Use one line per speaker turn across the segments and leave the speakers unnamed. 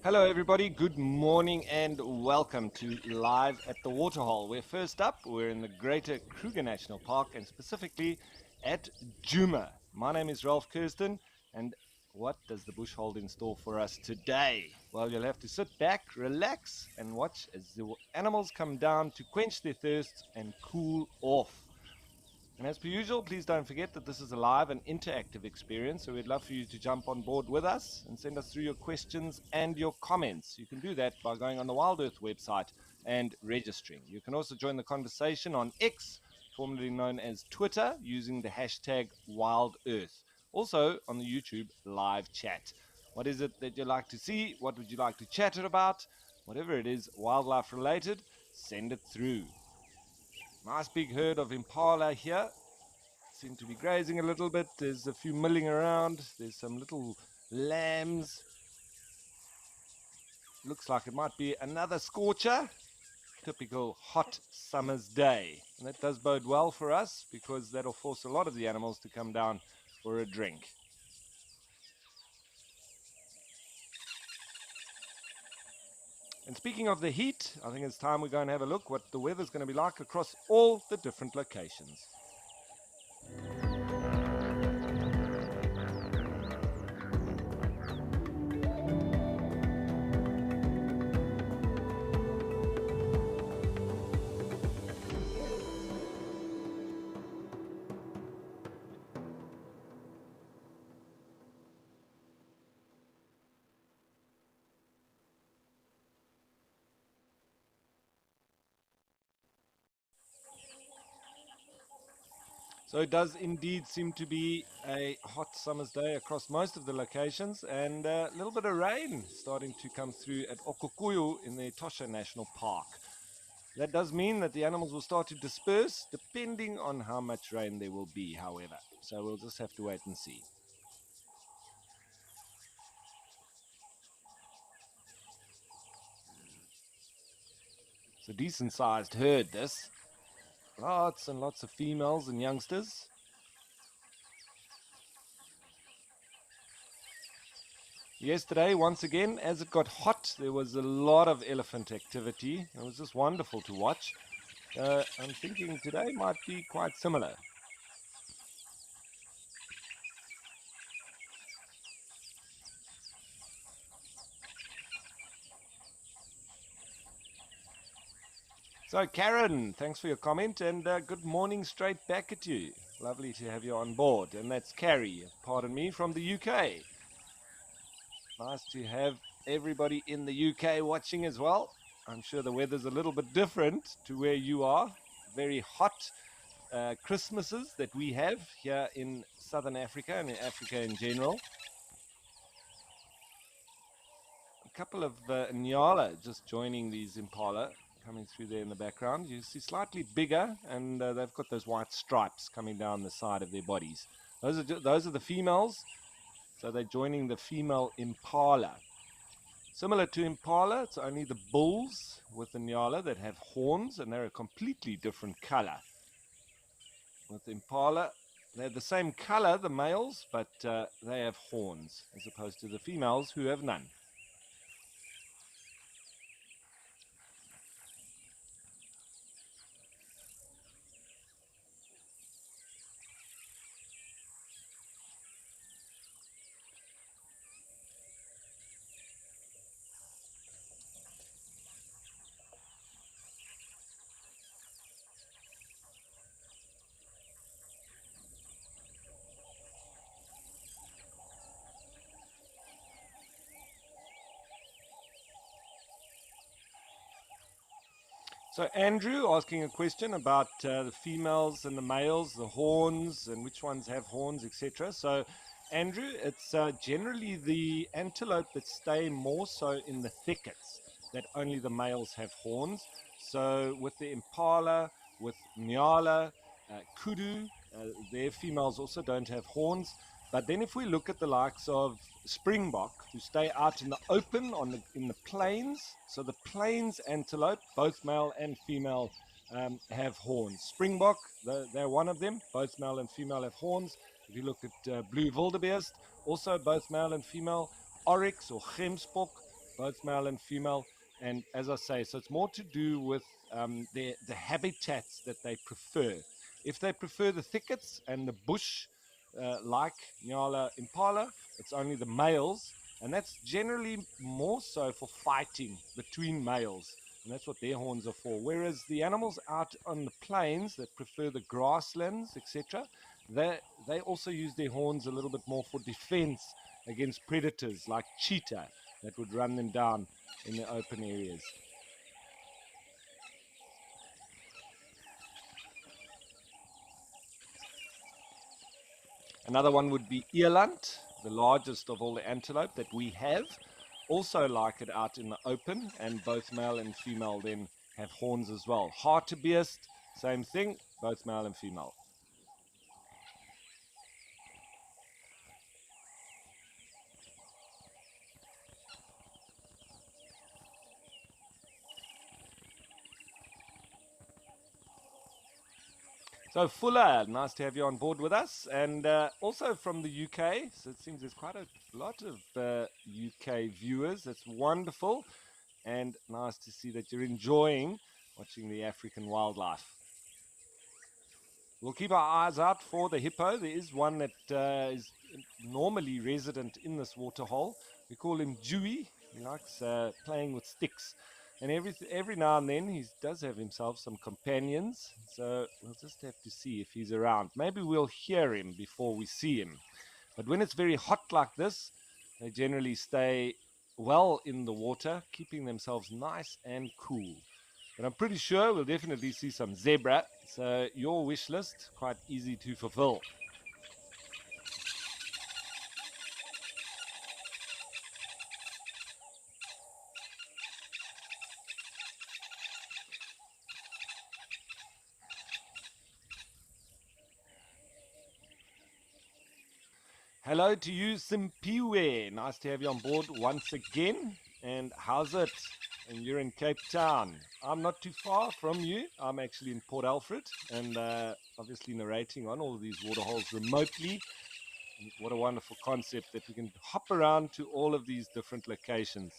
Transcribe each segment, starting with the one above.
Hello everybody, good morning and welcome to Live at the Waterhole. We're first up, we're in the Greater Kruger National Park and specifically at Djuma. My name is Ralph Kirsten, and what does the bush hold in store for us today? Well, you'll have to sit back, relax and watch as the animals come down to quench their thirsts and cool off. And as per usual, please don't forget that this is a live and interactive experience, so we'd love for you to jump on board with us and send us through your questions and your comments. You can do that by going on the WildEarth website and registering. You can also join the conversation on X, formerly known as Twitter, using the hashtag WildEarth. Also on the YouTube live chat. What is it that you'd like to see? What would you like to chat about? Whatever it is wildlife related, send it through. Nice big herd of impala here. Seem to be grazing a little bit. There's a few milling around. There's some little lambs. Looks like it might be another scorcher. Typical hot summer's day. And that does bode well for us because that'll force a lot of the animals to come down for a drink. And speaking of the heat, I think it's time we go and have a look what the weather's going to be like across all the different locations. So it does indeed seem to be a hot summer's day across most of the locations, and a little bit of rain starting to come through at Okukuyu in the Etosha National Park. That does mean that the animals will start to disperse depending on how much rain there will be, however. So we'll just have to wait and see. It's a decent sized herd, this. Lots and lots of females and youngsters. Yesterday, once again, as it got hot, there was a lot of elephant activity. It was just wonderful to watch. I'm thinking today might be quite similar. So Karen, thanks for your comment, and good morning straight back at you. Lovely to have you on board. And that's Carrie, pardon me, from the UK. Nice to have everybody in the UK watching as well. I'm sure the weather's a little bit different to where you are. Very hot Christmases that we have here in Southern Africa and in Africa in general. A couple of Nyala just joining these impala, coming through there in the background. You see slightly bigger, and they've got those white stripes coming down the side of their bodies. Those are the females, so they're joining the female impala. Similar to impala, it's only the bulls with the Nyala that have horns, and they're a completely different color. With the impala, they're the same color, the males, but they have horns, as opposed to the females who have none. So Andrew asking a question about the females and the males, the horns, and which ones have horns, etc. So Andrew, it's generally the antelope that stay more so in the thickets, that only the males have horns. So with the impala, with Nyala, kudu, their females also don't have horns. But then if we look at the likes of springbok, who stay out in the open in the plains, so the plains antelope, both male and female, have horns. Springbok, they're one of them. Both male and female have horns. If you look at blue wildebeest, also both male and female. Oryx or gemsbok, both male and female. And as I say, so it's more to do with the habitats that they prefer. If they prefer the thickets and the bush, like Nyala Impala, it's only the males, and that's generally more so for fighting between males, and that's what their horns are for. Whereas the animals out on the plains that prefer the grasslands, etc., they also use their horns a little bit more for defense against predators like cheetah that would run them down in the open areas. Another one would be eland, the largest of all the antelope that we have. Also like it out in the open, and both male and female then have horns as well. Hartebeest, same thing, both male and female. So Fuller, nice to have you on board with us, and also from the UK. So it seems there's quite a lot of UK viewers. That's wonderful, and nice to see that you're enjoying watching the African wildlife. We'll keep our eyes out for the hippo. There is one that is normally resident in this waterhole. We call him Dewey. He likes playing with sticks. And every now and then he does have himself some companions. So we'll just have to see if he's around. Maybe we'll hear him before we see him. But when it's very hot like this, they generally stay well in the water, keeping themselves nice and cool. But I'm pretty sure we'll definitely see some zebra. So your wish list, quite easy to fulfill. Hello to you, Simpiwe. Nice to have you on board once again. And how's it? And you're in Cape Town. I'm not too far from you. I'm actually in Port Alfred, and obviously narrating on all of these waterholes remotely. What a wonderful concept that we can hop around to all of these different locations.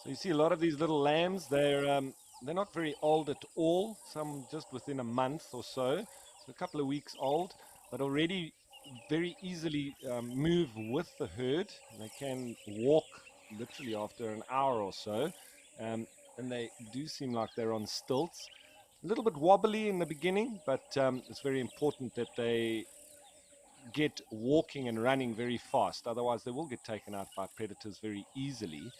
So you see a lot of these little lambs. They're not very old at all. Some just within a month or so, so a couple of weeks old, but already very easily move with the herd. They can walk literally after an hour or so, um, and they do seem like they're on stilts. A little bit wobbly in the beginning, but it's very important that they get walking and running very fast. Otherwise, they will get taken out by predators very easily.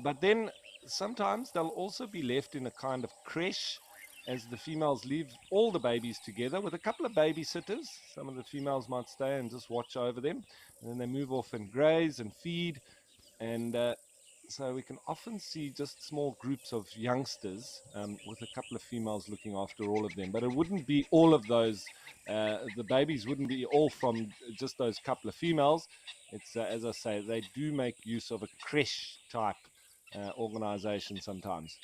But then sometimes they'll also be left in a kind of creche as the females leave all the babies together with a couple of babysitters. Some of the females might stay and just watch over them, and then they move off and graze and feed. And so we can often see just small groups of youngsters with a couple of females looking after all of them. But it wouldn't be all of those. The babies wouldn't be all from just those couple of females. It's as I say, they do make use of a creche type organization sometimes.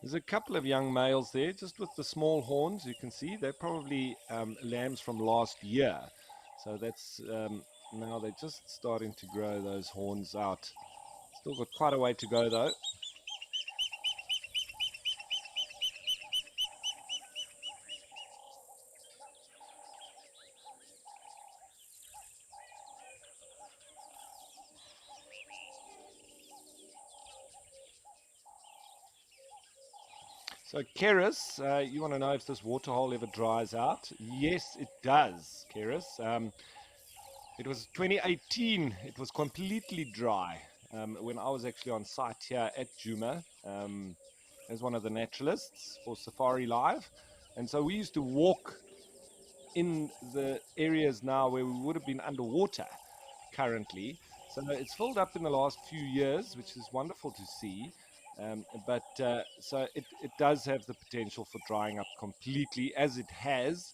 There's a couple of young males there, just with the small horns. You can see they're probably lambs from last year. So that's now they're just starting to grow those horns out. Still got quite a way to go though. So, Keris, you want to know if this waterhole ever dries out? Yes, it does, Keris. It was 2018, it was completely dry. when I was actually on site here at Juma as one of the naturalists for Safari Live. And so we used to walk in the areas now where we would have been underwater currently. So it's filled up in the last few years, which is wonderful to see. But it does have the potential for drying up completely, as it has.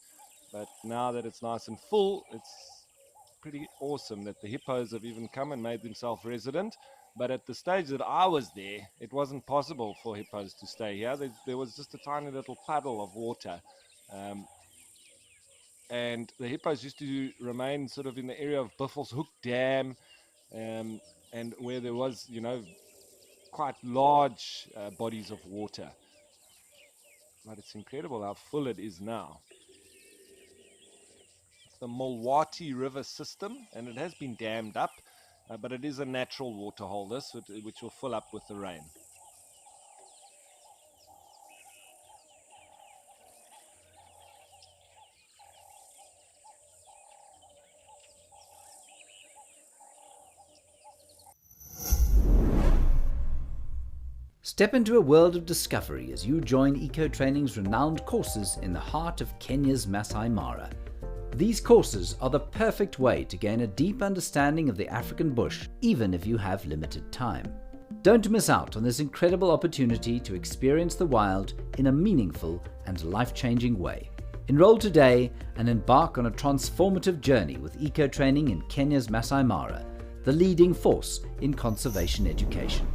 But now that it's nice and full, it's pretty awesome that the hippos have even come and made themselves resident. But at the stage that I was there, it wasn't possible for hippos to stay here. There was just a tiny little puddle of water. Um, and the hippos used to remain sort of in the area of Buffels Hook Dam, um, and where there was, quite large bodies of water. But it's incredible how full it is now. It's the Mulwati River system, and it has been dammed up, but it is a natural water hole, this, which will fill up with the rain.
Step into a world of discovery as you join Eco-Training's renowned courses in the heart of Kenya's Masai Mara. These courses are the perfect way to gain a deep understanding of the African bush, even if you have limited time. Don't miss out on this incredible opportunity to experience the wild in a meaningful and life-changing way. Enroll today and embark on a transformative journey with Eco-Training in Kenya's Masai Mara, the leading force in conservation education.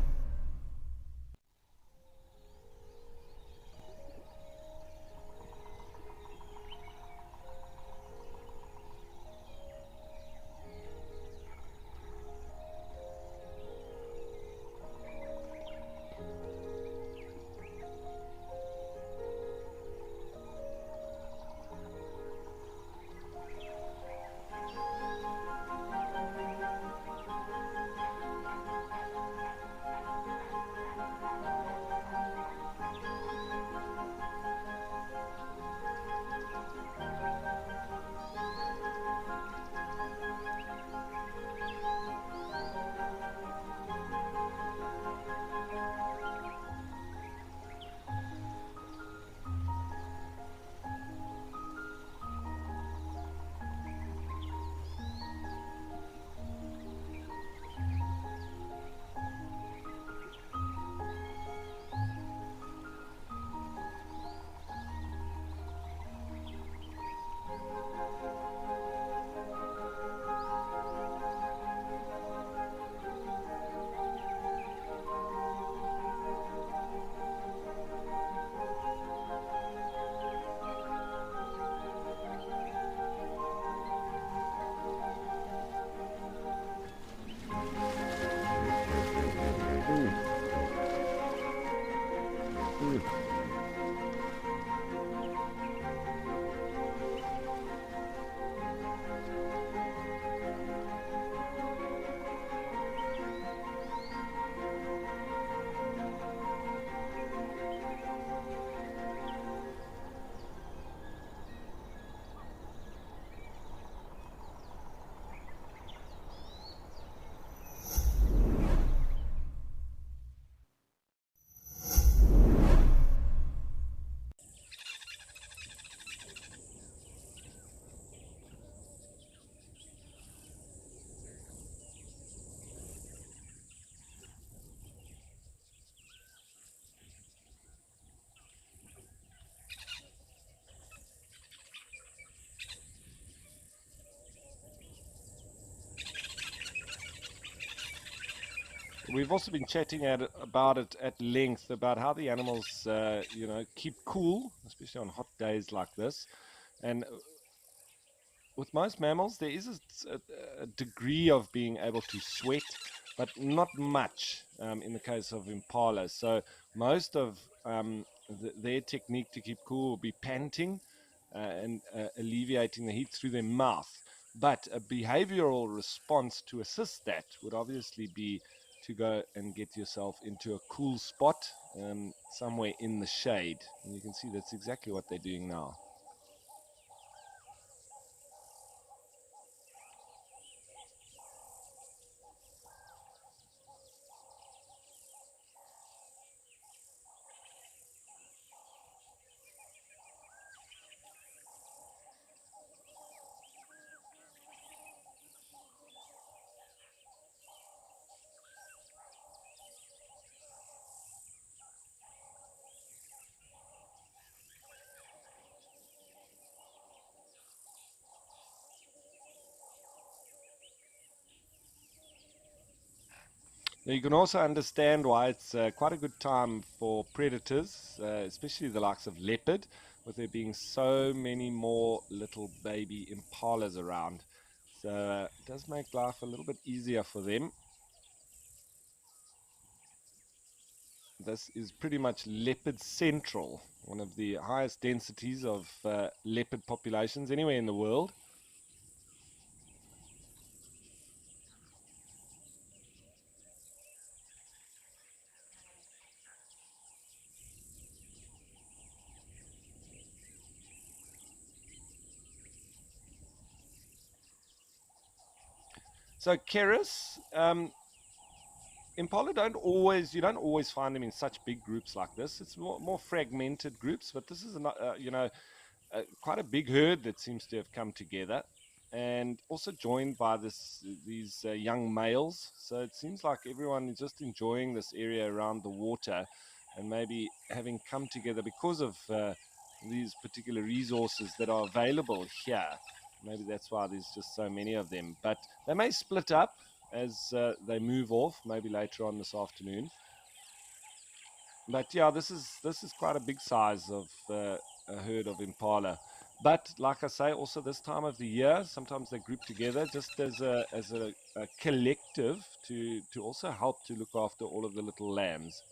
We've also been chatting about it at length, about how the animals, keep cool, especially on hot days like this. And with most mammals, there is a degree of being able to sweat, but not much in the case of impalas. So most of their technique to keep cool will be panting and alleviating the heat through their mouth. But a behavioral response to assist that would obviously be to go and get yourself into a cool spot somewhere in the shade. And you can see that's exactly what they're doing now. Now you can also understand why it's quite a good time for predators, especially the likes of leopard, with there being so many more little baby impalas around. So it does make life a little bit easier for them. This is pretty much leopard central, one of the highest densities of leopard populations anywhere in the world. So Keris, Impala you don't always find them in such big groups like this. It's more fragmented groups, but this is quite a big herd that seems to have come together, and also joined by these young males. So it seems like everyone is just enjoying this area around the water, and maybe having come together because of these particular resources that are available here. Maybe that's why there's just so many of them. But they may split up as they move off, maybe later on this afternoon. But yeah, this is quite a big size of a herd of impala. But like I say, also this time of the year, sometimes they group together just as a collective to also help to look after all of the little lambs.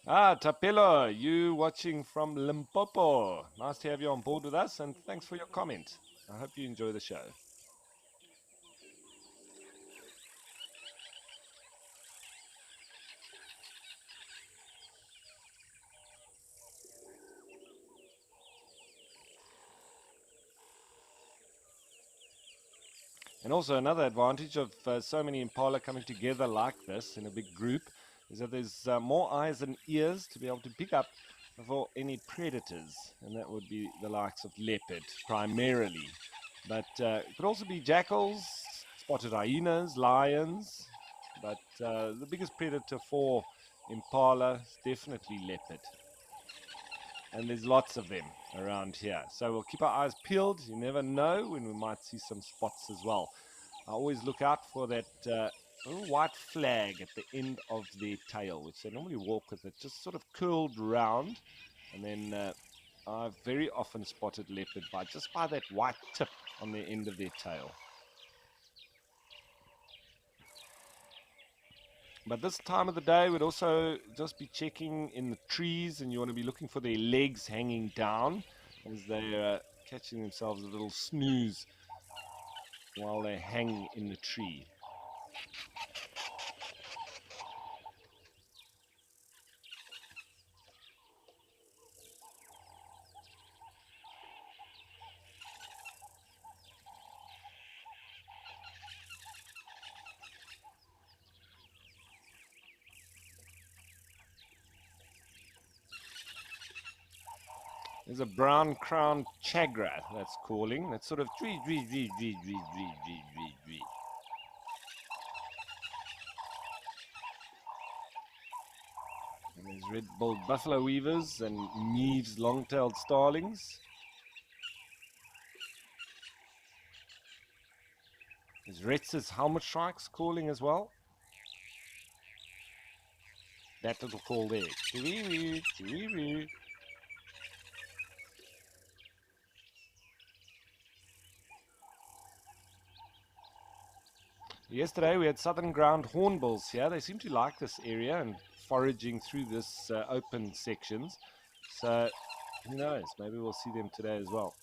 Ah, Tapelo, you watching from Limpopo. Nice to have you on board with us, and thanks for your comment. I hope you enjoy the show. And also another advantage of so many impala coming together like this in a big group is that there's more eyes and ears to be able to pick up for any predators, and that would be the likes of leopard primarily. But it could also be jackals, spotted hyenas, lions, but the biggest predator for impala is definitely leopard. And there's lots of them around here. So we'll keep our eyes peeled. You never know when we might see some spots as well. I always look out for that little white flag at the end of their tail, which they normally walk with it just sort of curled round. And then I've very often spotted leopard just by that white tip on the end of their tail. But this time of the day, we'd also just be checking in the trees, and you want to be looking for their legs hanging down as they're catching themselves a little snooze while they hang in the tree. There's a brown-crowned chagra that's calling. That's sort of twee, twee, twee, twee, twee, twee, twee, twee, twee. And there's red-billed buffalo weavers and Neve's long-tailed starlings. There's Retz's helmet shrikes calling as well. That little call there. Chee-wee-wee, chee-wee-wee. Yesterday we had southern ground hornbills here. They seem to like this area and foraging through this open sections. So who knows? Maybe we'll see them today as well.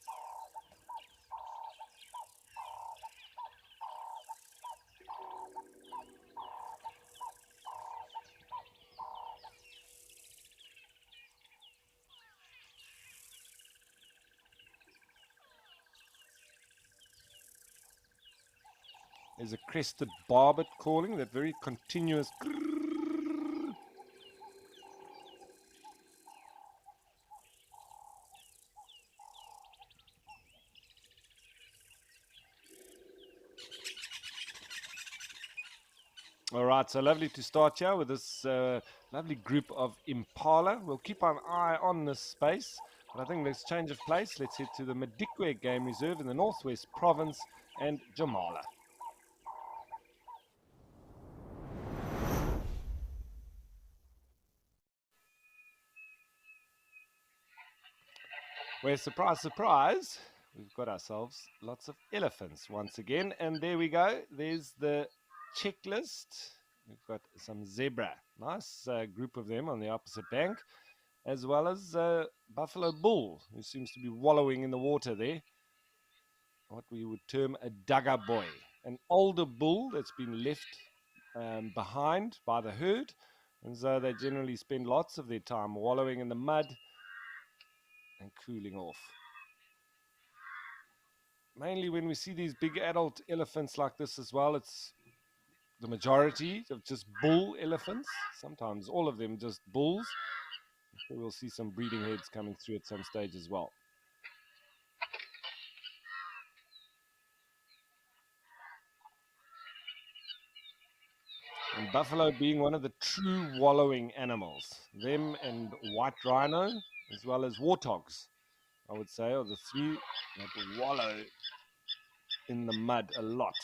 There's a crested barbet calling, that very continuous grrrr. All right, so lovely to start here with this lovely group of impala. We'll keep an eye on this space, but I think let's change of place. Let's head to the Madikwe Game Reserve in the Northwest Province and Jamala. Where, surprise, surprise, we've got ourselves lots of elephants once again. And there we go. There's the checklist. We've got some zebra. Nice group of them on the opposite bank, as well as buffalo bull, who seems to be wallowing in the water there. What we would term a dugger boy, an older bull that's been left behind by the herd. And so they generally spend lots of their time wallowing in the mud and cooling off. Mainly when we see these big adult elephants like this as well, it's the majority of just bull elephants. Sometimes all of them just bulls. We'll see some breeding heads coming through at some stage as well. And buffalo being one of the true wallowing animals. Them and white rhino, as well as warthogs, I would say, are the three that wallow in the mud a lot.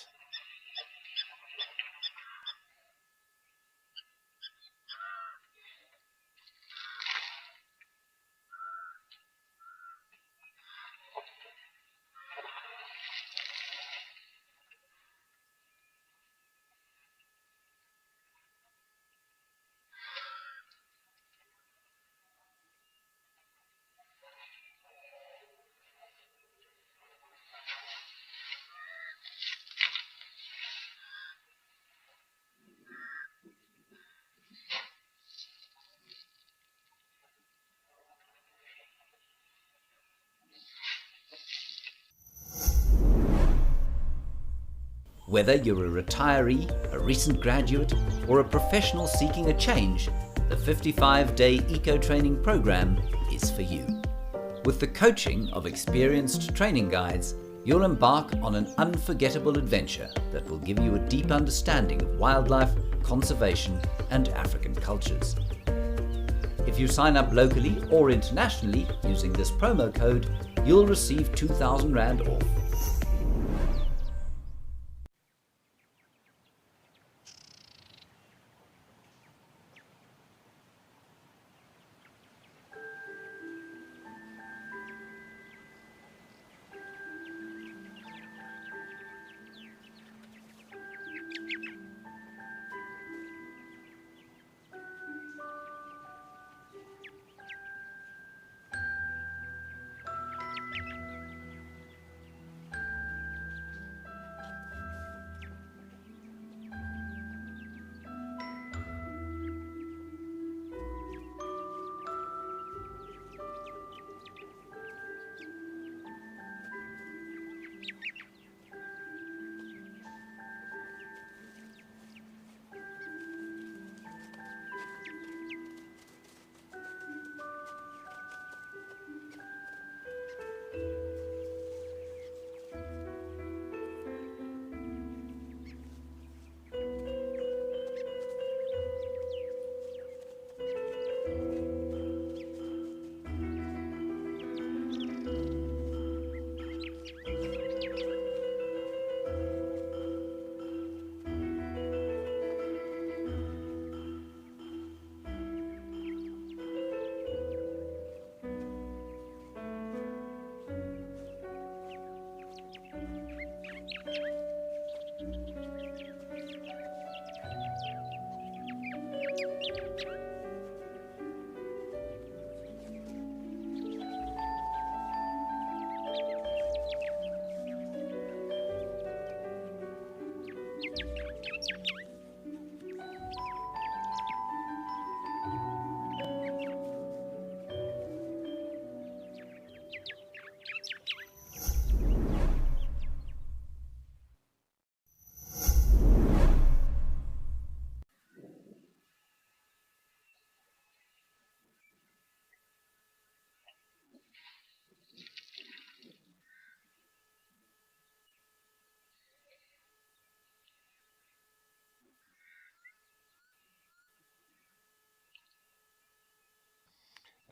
Whether you're a retiree, a recent graduate, or a professional seeking a change, the 55-day eco-training program is for you. With the coaching of experienced training guides, you'll embark on an unforgettable adventure that will give you a deep understanding of wildlife, conservation, and African cultures. If you sign up locally or internationally using this promo code, you'll receive 2,000 Rand off.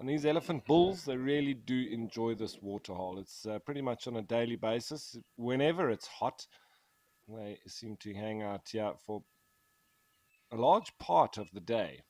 And these elephant bulls, they really do enjoy this water hole. It's pretty much on a daily basis. Whenever it's hot, they seem to hang out here for a large part of the day.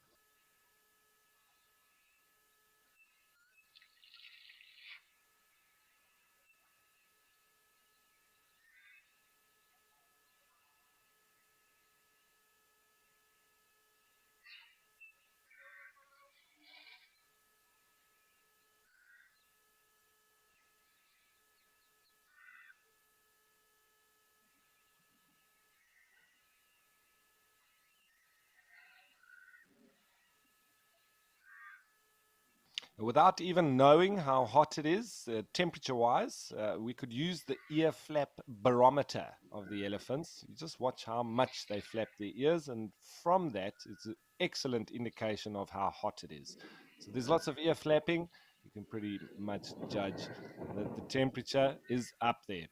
Without even knowing how hot it is, temperature wise, we could use the ear flap barometer of the elephants. You just watch how much they flap their ears, and from that, it's an excellent indication of how hot it is. So there's lots of ear flapping. You can pretty much judge that the temperature is up there.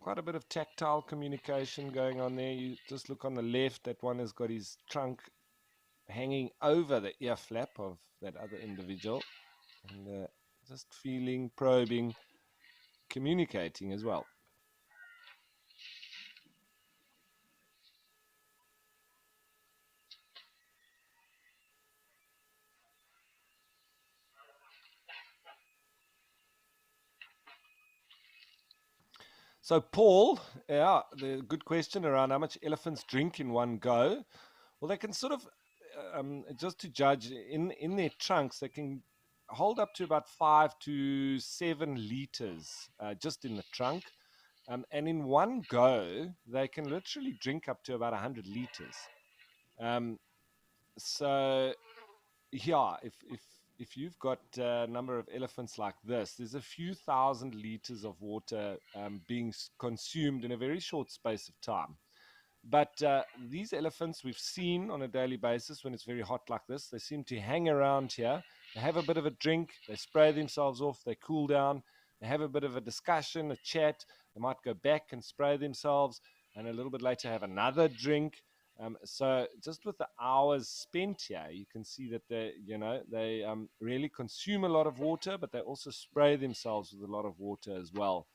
Quite a bit of tactile communication going on there. You just look on the left, that one has got his trunk hanging over the ear flap of that other individual, and just feeling, probing, communicating as well. So, Paul, yeah, the good question around how much elephants drink in one go. Well, they can sort of, just to judge, in their trunks, they can hold up to about 5 to 7 liters just in the trunk. And in one go, they can literally drink up to about 100 liters. Um, so yeah, if you've got a number of elephants like this, there's a few thousand liters of water being consumed in a very short space of time. But these elephants we've seen on a daily basis when it's very hot like this, they seem to hang around here. They have a bit of a drink, they spray themselves off, they cool down, they have a bit of a discussion, a chat. They might go back and spray themselves, and a little bit later have another drink. So just with the hours spent here, you can see that they really consume a lot of water, but they also spray themselves with a lot of water as well.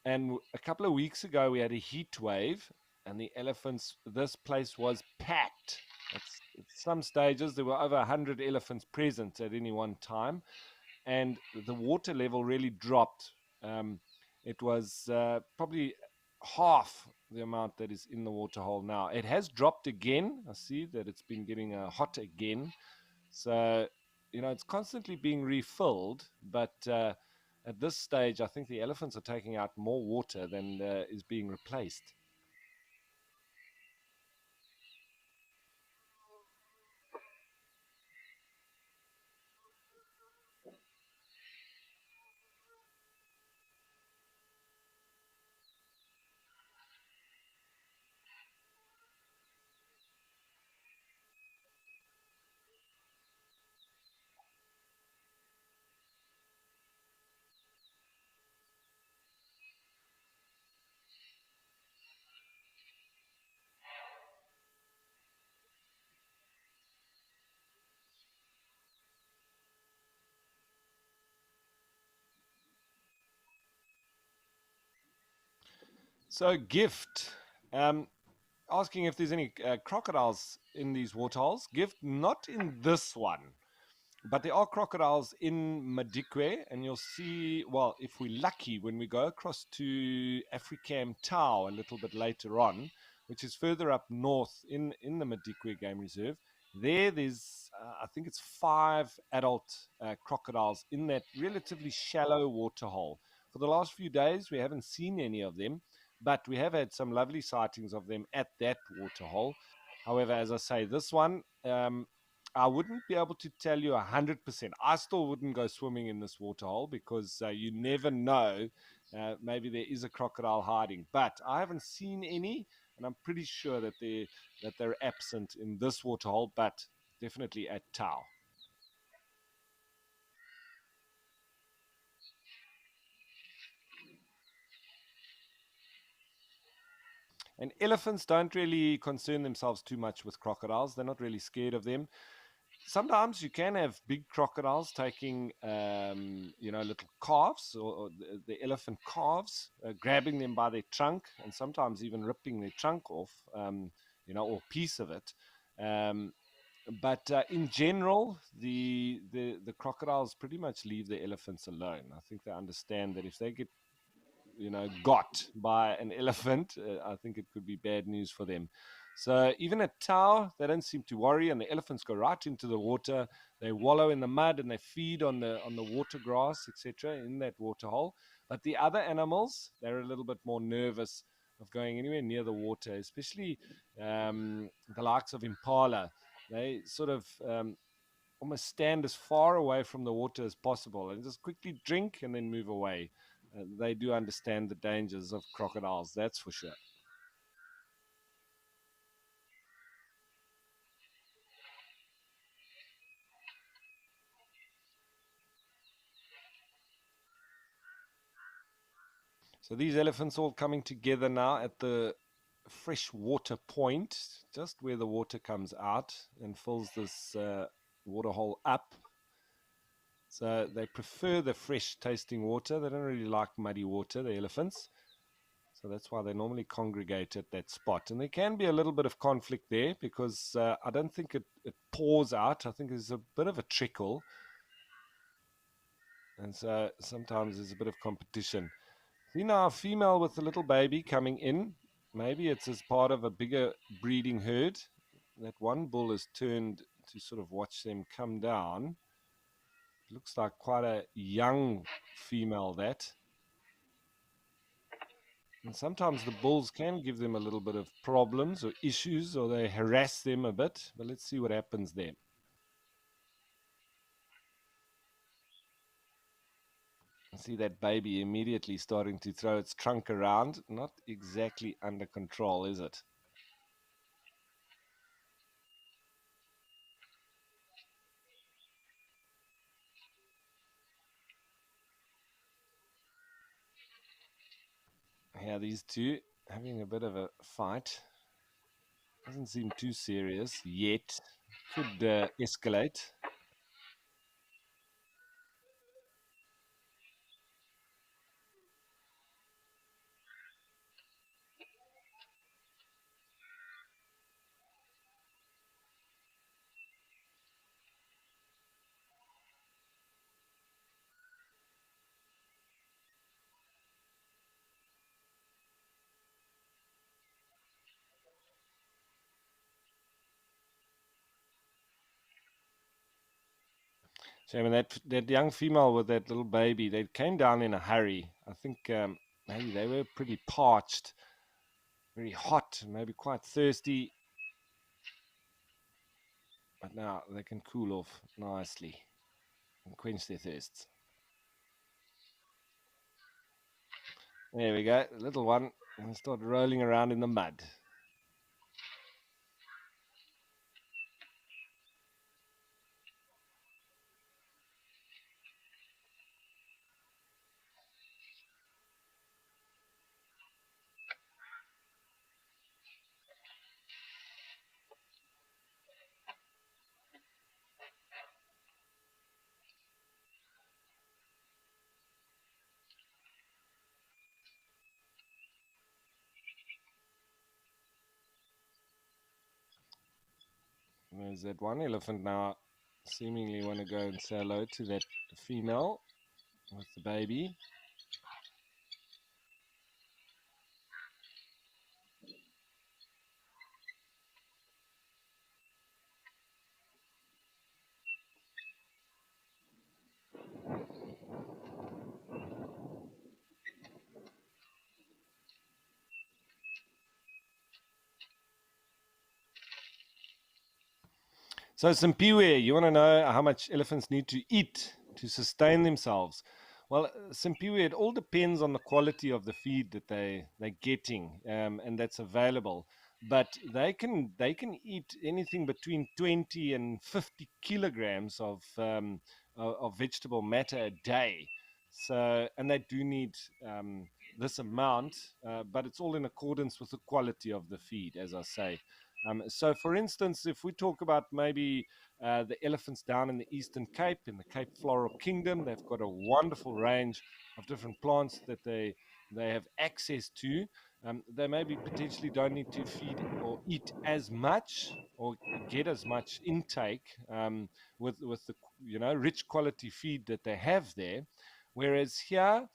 And a couple of weeks ago, we had a heat wave, and the elephants, this place was packed. At some stages, there were over 100 elephants present at any one time, and the water level really dropped. It was probably half the amount that is in the waterhole now. It has dropped again. I see that it's been getting hot again. So, it's constantly being refilled, but at this stage, I think the elephants are taking out more water than is being replaced. So, gift. Asking if there's any crocodiles in these waterholes. Gift, not in this one. But there are crocodiles in Madikwe, and you'll see, well, if we're lucky, when we go across to Africam Tau a little bit later on, which is further up north in the Madikwe Game Reserve, there's, I think it's 5 adult crocodiles in that relatively shallow water hole. For the last few days, we haven't seen any of them, but we have had some lovely sightings of them at that water hole. However, as I say, this one, I wouldn't be able to tell you 100%. I still wouldn't go swimming in this waterhole because you never know maybe there is a crocodile hiding. But I haven't seen any, and I'm pretty sure that they're absent in this waterhole, but definitely at Tau. And elephants don't really concern themselves too much with crocodiles. They're not really scared of them. Sometimes you can have big crocodiles taking, little calves or the elephant calves, grabbing them by their trunk, and sometimes even ripping their trunk off, or piece of it. Um, but in general, the crocodiles pretty much leave the elephants alone. I think they understand that if they get got by an elephant, I think it could be bad news for them. So even at Tau, they don't seem to worry, and the elephants go right into the water. They wallow in the mud and they feed on the water grass, etc., in that water hole. But the other animals, they're a little bit more nervous of going anywhere near the water, especially the likes of impala. They sort of almost stand as far away from the water as possible and just quickly drink and then move away. They do understand the dangers of crocodiles, that's for sure. So these elephants all coming together now at the freshwater point, just where the water comes out and fills this water hole up. So they prefer the fresh tasting water. They don't really like muddy water, the elephants. So that's why they normally congregate at that spot. And there can be a little bit of conflict there because I don't think it pours out. I think there's a bit of a trickle. And so sometimes there's a bit of competition. See now a female with a little baby coming in. Maybe it's as part of a bigger breeding herd. That one bull is turned to sort of watch them come down. It looks like quite a young female, that. And sometimes the bulls can give them a little bit of problems or issues, or they harass them a bit. But let's see what happens there. See that baby immediately starting to throw its trunk around. Not exactly under control, is it? Yeah, these two having a bit of a fight. Doesn't seem too serious yet. Could escalate. So I mean, that young female with that little baby, they came down in a hurry. I think maybe they were pretty parched, very hot, maybe quite thirsty. But now they can cool off nicely and quench their thirsts. There we go, the little one, and start rolling around in the mud. There's that one elephant now seemingly want to go and say hello to that female with the baby. So Simpiwe, you want to know how much elephants need to eat to sustain themselves? Well, Simpiwe, it all depends on the quality of the feed that they're getting, and that's available. But they can eat anything between 20 and 50 kilograms of vegetable matter a day. So, and they do need this amount, but it's all in accordance with the quality of the feed, as I say. So, for instance, if we talk about maybe the elephants down in the Eastern Cape, in the Cape Floral Kingdom, they've got a wonderful range of different plants that they have access to. They maybe potentially don't need to feed or eat as much or get as much intake with the rich quality feed that they have there. Whereas here,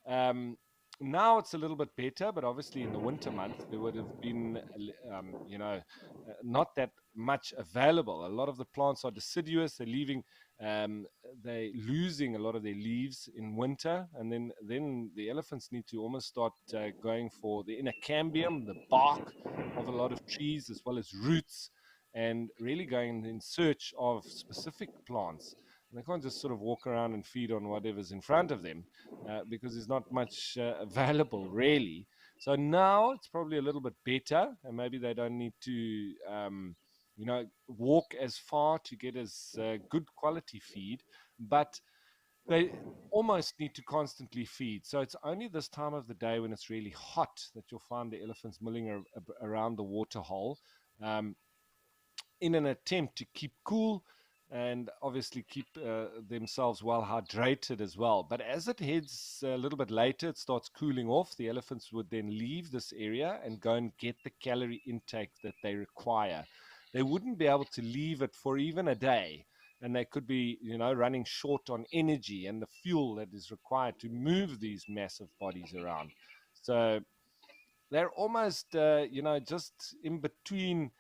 um, now it's a little bit better, but obviously in the winter months there would have been, not that much available. A lot of the plants are deciduous. Um, they're losing a lot of their leaves in winter, and then the elephants need to almost start going for the inner cambium, the bark of a lot of trees, as well as roots, and really going in search of specific plants. And they can't just sort of walk around and feed on whatever's in front of them because there's not much available, really. So now it's probably a little bit better, and maybe they don't need to, walk as far to get as good quality feed, but they almost need to constantly feed. So it's only this time of the day when it's really hot that you'll find the elephants milling around the waterhole. Um, in an attempt to keep cool and obviously keep themselves well hydrated as well. But as it heads a little bit later, it starts cooling off. The elephants would then leave this area and go and get the calorie intake that they require. They wouldn't be able to leave it for even a day. And they could be, running short on energy and the fuel that is required to move these massive bodies around. So they're almost just in between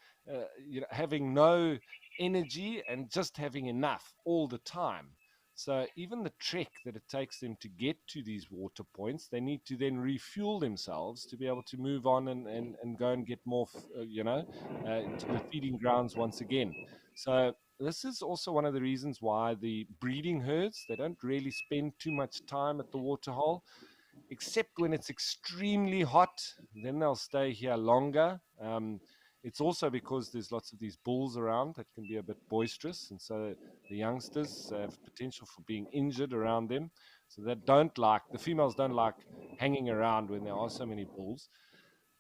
having no energy and just having enough all the time. So even the trek that it takes them to get to these water points, they need to then refuel themselves to be able to move on and go and get more to the feeding grounds once again. So this is also one of the reasons why the breeding herds, they don't really spend too much time at the waterhole, except when it's extremely hot. Then they'll stay here longer. It's also because there's lots of these bulls around that can be a bit boisterous, and so the youngsters have potential for being injured around them. So the females don't like hanging around when there are so many bulls.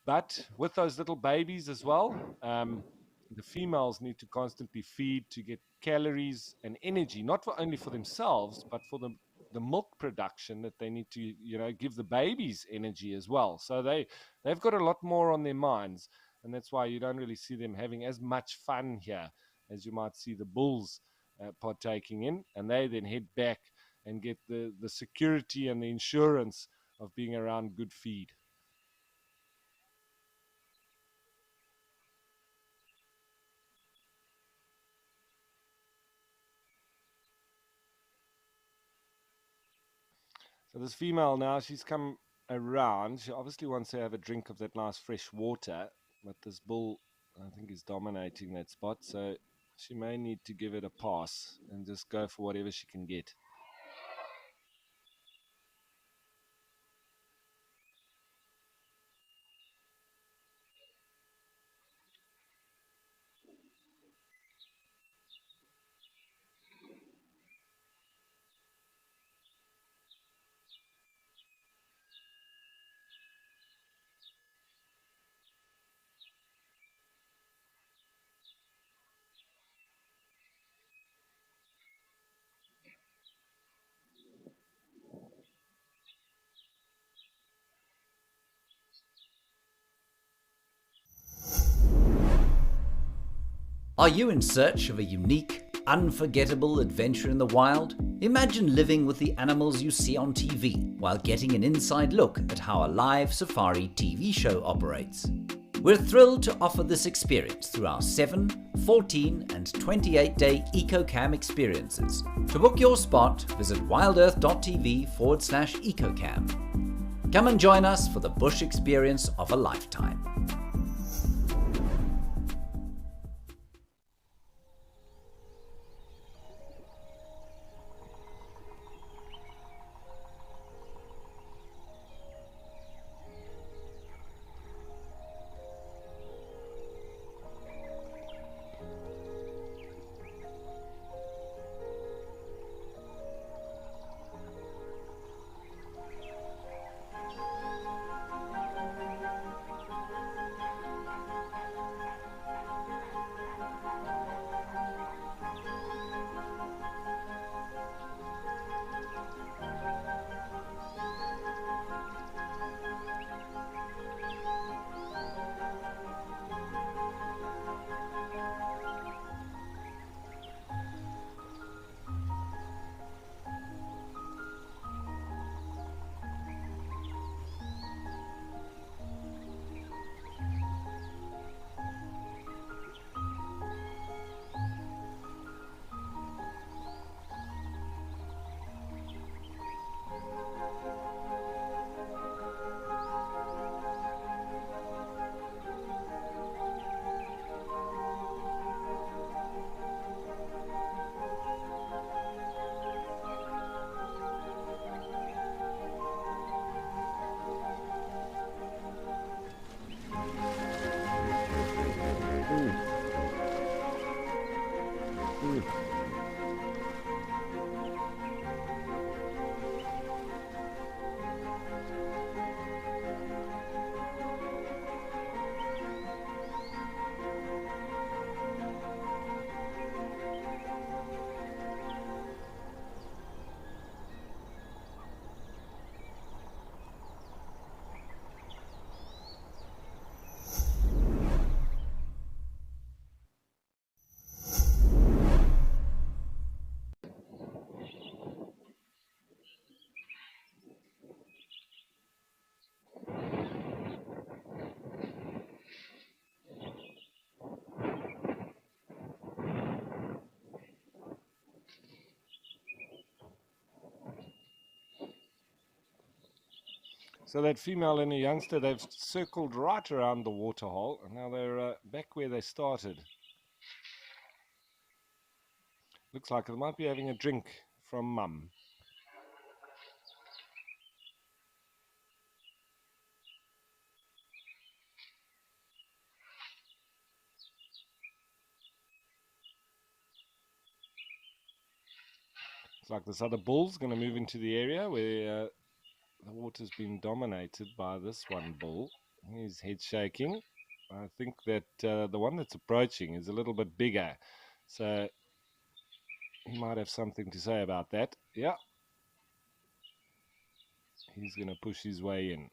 But with those little babies as well, the females need to constantly feed to get calories and energy, not only for themselves, but for the milk production that they need to, give the babies energy as well. So they've got a lot more on their minds, and that's why you don't really see them having as much fun here as you might see the bulls partaking in, and they then head back and get the security and the insurance of being around good feed. So this female now, she's come around. She obviously wants to have a drink of that nice fresh water, but this bull, I think, is dominating that spot. So she may need to give it a pass and just go for whatever she can get.
Are you in search of a unique, unforgettable adventure in the wild? Imagine living with the animals you see on TV while getting an inside look at how a live safari TV show operates. We're thrilled to offer this experience through our 7, 14 and 28-day EcoCam experiences. To book your spot, visit wildearth.tv/EcoCam. Come and join us for the bush experience of a lifetime.
So that female and a youngster, they've circled right around the water hole, and now they're back where they started. Looks like they might be having a drink from mum. Looks like this other bull's going to move into the area where the water's been dominated by this one bull. His head shaking. I think that the one that's approaching is a little bit bigger, so he might have something to say about that. Yeah, he's going to push his way in.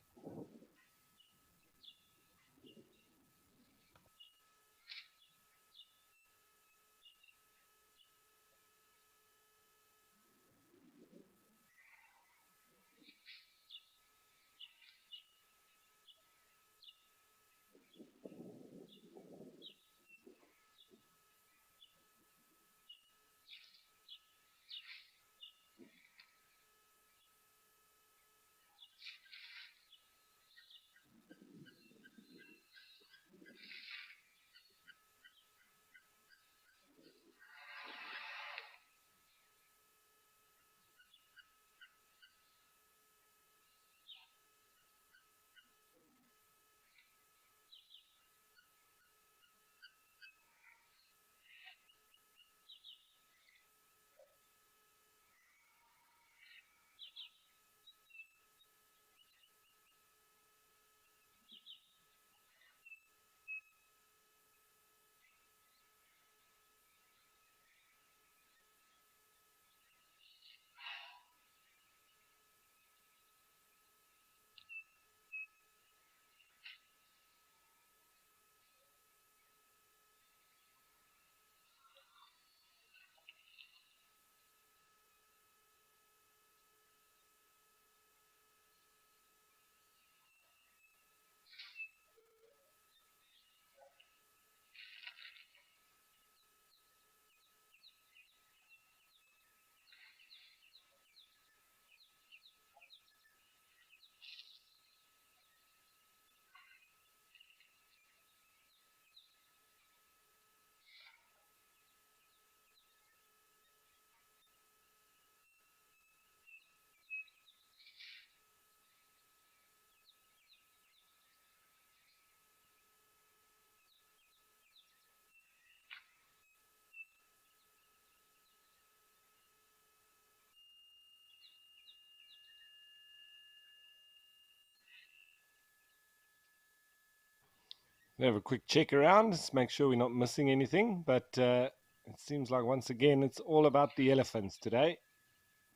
We have a quick check around, just make sure we're not missing anything. But it seems like once again it's all about the elephants today.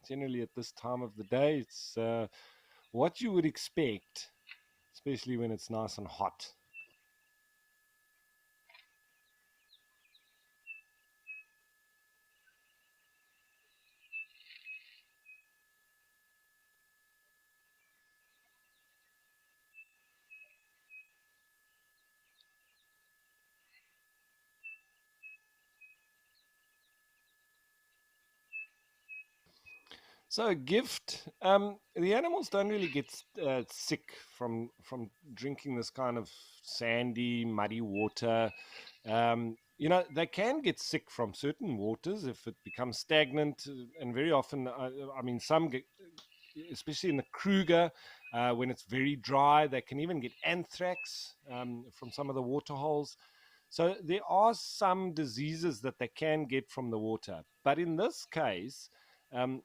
Generally, at this time of the day, it's what you would expect, especially when it's nice and hot. So a gift. The animals don't really get sick from drinking this kind of sandy, muddy water. They can get sick from certain waters if it becomes stagnant, and very often, I mean, some get, especially in the Kruger, when it's very dry, they can even get anthrax from some of the water holes. So there are some diseases that they can get from the water. But in this case,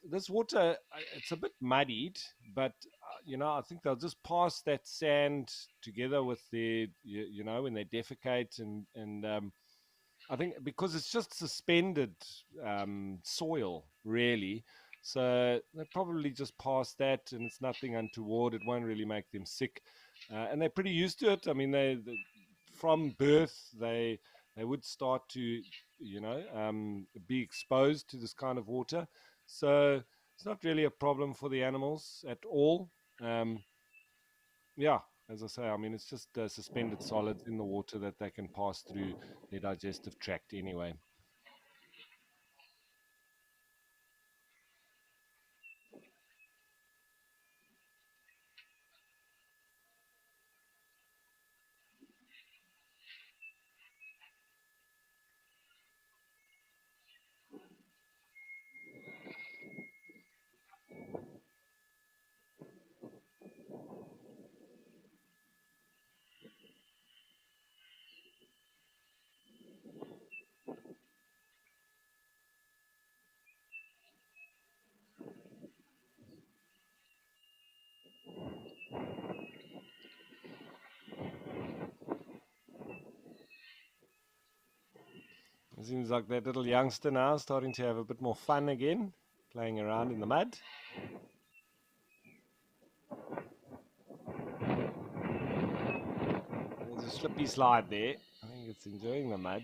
this water, it's a bit muddied, but I think they'll just pass that sand together with their, when they defecate, and I think because it's just suspended soil, really. So they probably just pass that, and it's nothing untoward. It won't really make them sick, and they're pretty used to it. I mean, they from birth they would start to be exposed to this kind of water, so it's not really a problem for the animals at all. Um, yeah, as I say, I mean, it's just suspended solids in the water that they can pass through their digestive tract anyway. It seems like that little youngster now is starting to have a bit more fun again, playing around in the mud. There's a slippy slide there. I think it's enjoying the mud.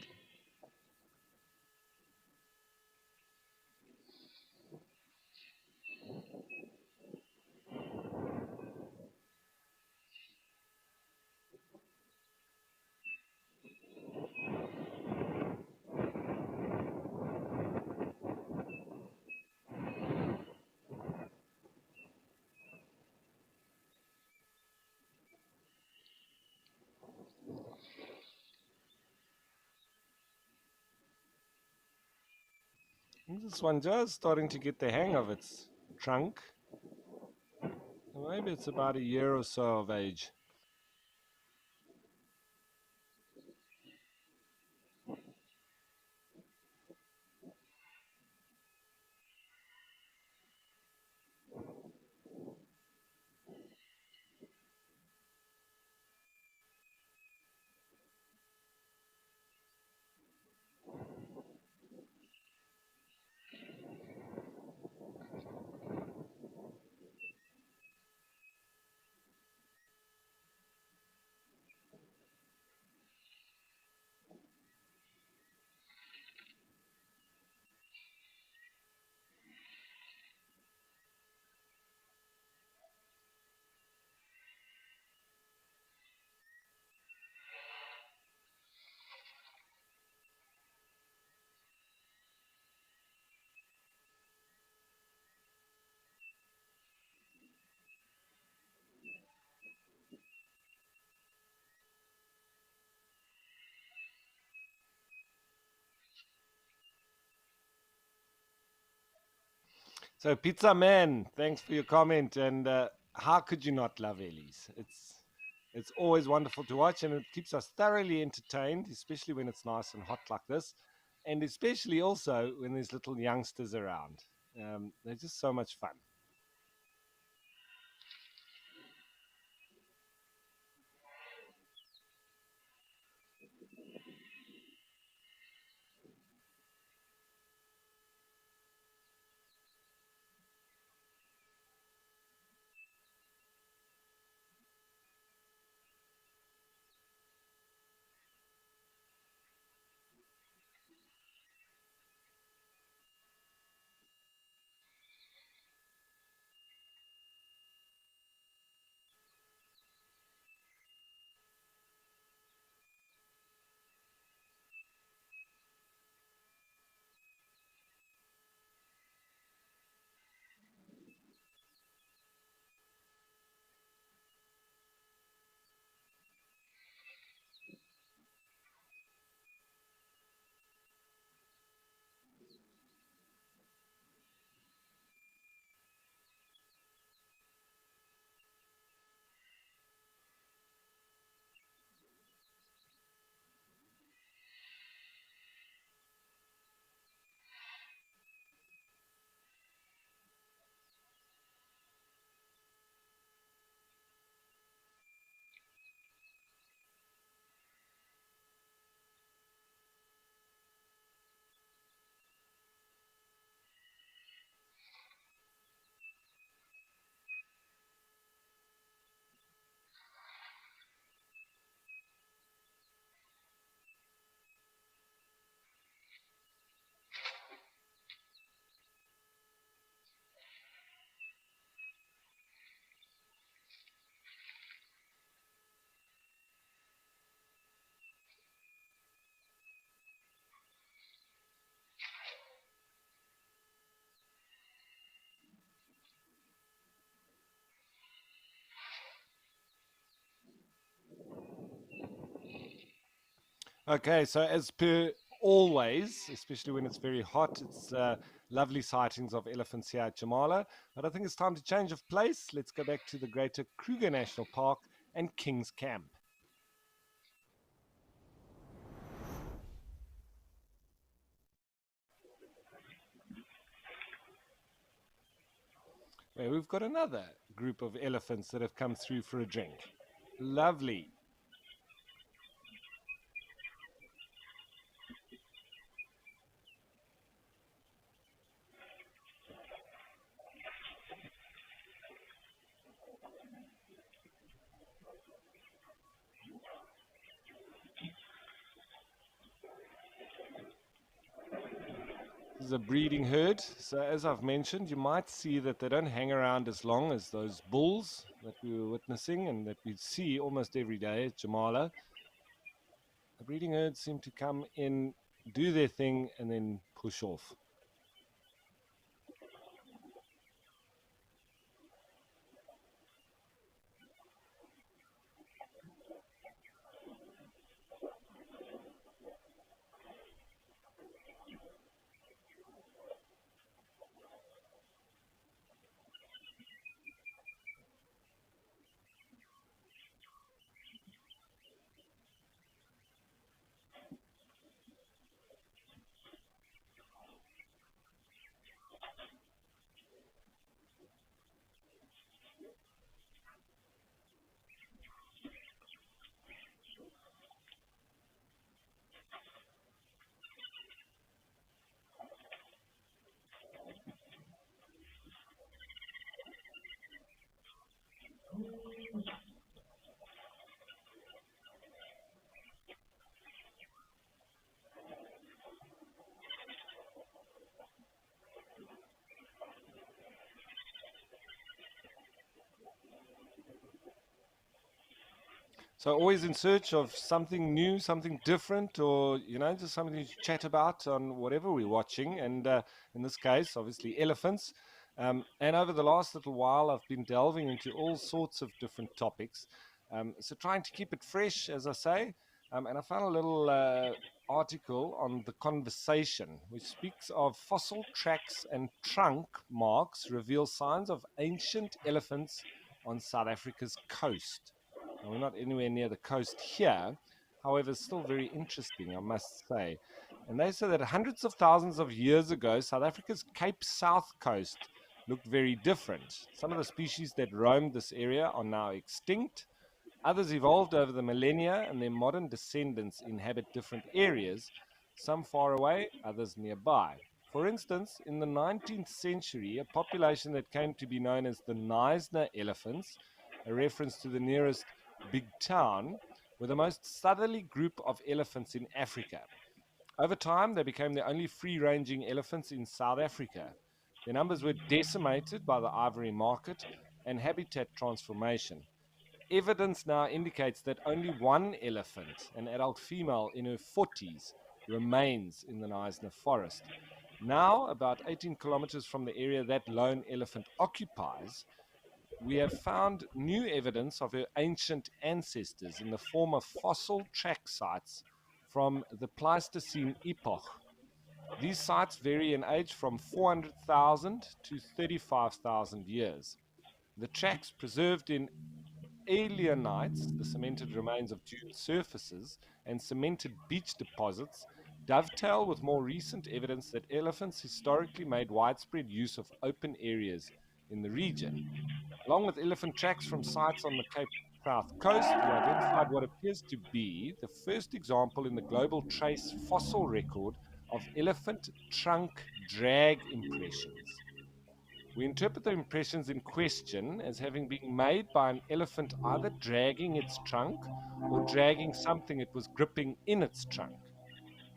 This one just starting to get the hang of its trunk. Maybe it's about a year or so of age. So, Pizza Man, thanks for your comment. And how could you not love Ellie's? It's always wonderful to watch, and it keeps us thoroughly entertained, especially when it's nice and hot like this, and especially also when there's little youngsters around. They're just so much fun. Okay, so as per always, especially when it's very hot, it's lovely sightings of elephants here at Jamala. But I think it's time to change of place. Let's go back to the Greater Kruger National Park and King's Camp, where we've got another group of elephants that have come through for a drink. Lovely. This is a breeding herd. So, as I've mentioned, you might see that they don't hang around as long as those bulls that we were witnessing and that we see almost every day at Jamala. The breeding herds seem to come in, do their thing, and then push off. So always in search of something new, something different, or just something to chat about on whatever we're watching. And in this case, obviously elephants. And over the last little while, I've been delving into all sorts of different topics. So trying to keep it fresh, as I say. And I found a little article on The Conversation, which speaks of fossil tracks and trunk marks reveal signs of ancient elephants on South Africa's coast. Now, we're not anywhere near the coast here. However, it's still very interesting, I must say. And they say that hundreds of thousands of years ago, South Africa's Cape South coast looked very different. Some of the species that roamed this area are now extinct. Others evolved over the millennia, and their modern descendants inhabit different areas, some far away, others nearby. For instance, in the 19th century, a population that came to be known as the Knysna elephants, a reference to the nearest big town, were the most southerly group of elephants in Africa. Over time, they became the only free ranging elephants in South Africa. Their numbers were decimated by the ivory market and habitat transformation. Evidence now indicates that only one elephant, an adult female in her 40s, remains in the Knysna forest. Now, about 18 kilometers from the area that lone elephant occupies, we have found new evidence of her ancient ancestors in the form of fossil track sites from the Pleistocene epoch. These sites vary in age from 400,000 to 35,000 years. The tracks preserved in alienites, the cemented remains of dune surfaces, and cemented beach deposits dovetail with more recent evidence that elephants historically made widespread use of open areas in the region. Along with elephant tracks from sites on the Cape South coast, we identified what appears to be the first example in the global trace fossil record of elephant trunk drag impressions. We interpret the impressions in question as having been made by an elephant either dragging its trunk or dragging something it was gripping in its trunk.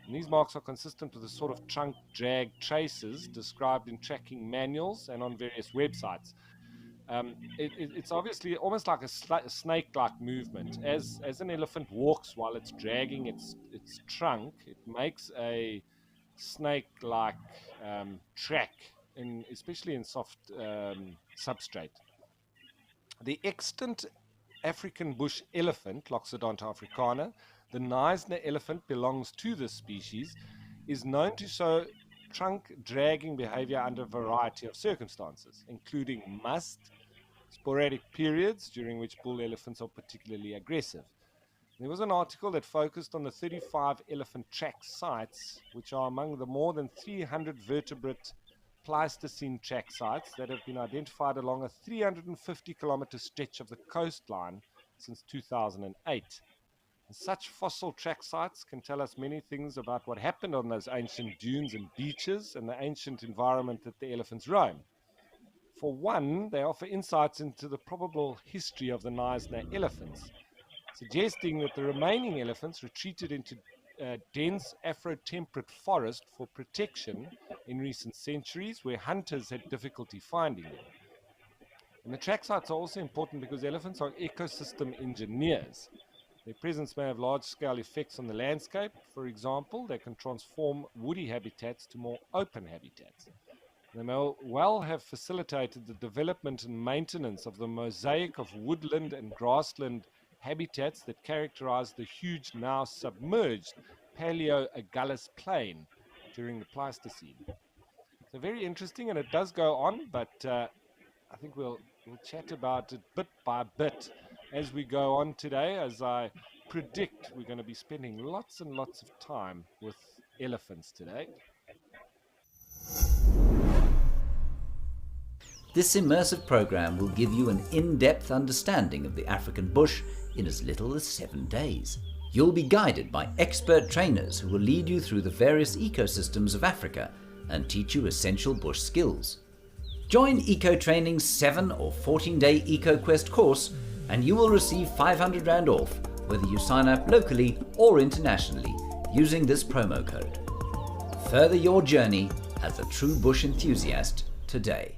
And these marks are consistent with the sort of trunk drag traces described in tracking manuals and on various websites. It's obviously almost like a snake-like movement. As an elephant walks while it's dragging its trunk, it makes a snake-like track, especially in soft substrate. The extant African bush elephant, Loxodonta africana, the Knysna elephant belongs to this species, is known to show trunk dragging behavior under a variety of circumstances, including must, sporadic periods during which bull elephants are particularly aggressive. There was an article that focused on the 35 elephant track sites, which are among the more than 300 vertebrate Pleistocene track sites that have been identified along a 350-kilometer stretch of the coastline since 2008. And such fossil track sites can tell us many things about what happened on those ancient dunes and beaches and the ancient environment that the elephants roam. For one, they offer insights into the probable history of the Knysna elephants, suggesting that the remaining elephants retreated into dense Afro-temperate forest for protection in recent centuries, where hunters had difficulty finding them. And the track sites are also important because elephants are ecosystem engineers. Their presence may have large-scale effects on the landscape. For example, they can transform woody habitats to more open habitats. They may well have facilitated the development and maintenance of the mosaic of woodland and grassland habitats that characterize the huge, now submerged Paleo-Agulhas plain during the Pleistocene. So very interesting, and it does go on, but I think we'll chat about it bit by bit as we go on today, as I predict we're going to be spending lots and lots of time with elephants today.
This immersive program will give you an in-depth understanding of the African bush in as little as 7 days. You'll be guided by expert trainers who will lead you through the various ecosystems of Africa and teach you essential bush skills. Join Eco Training's 7 or 14-day EcoQuest course and you will receive 500 Rand off whether you sign up locally or internationally using this promo code. Further your journey as a true bush enthusiast today.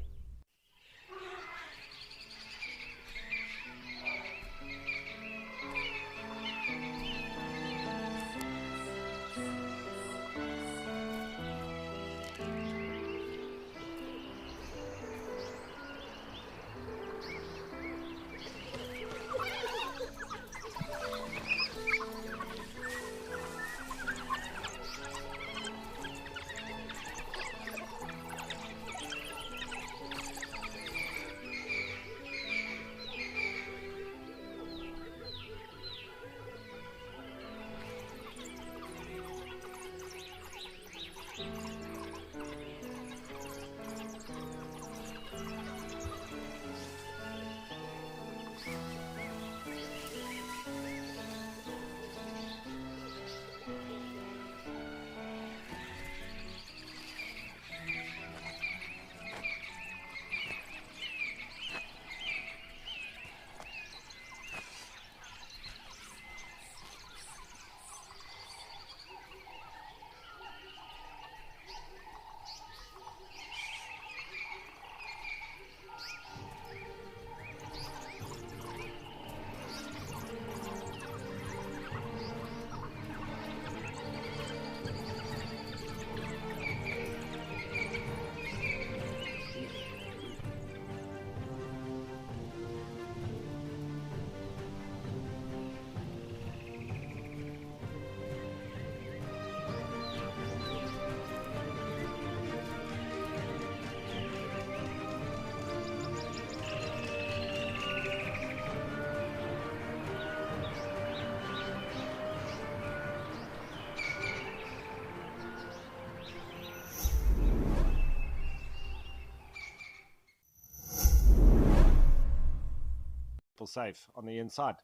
Safe on the inside.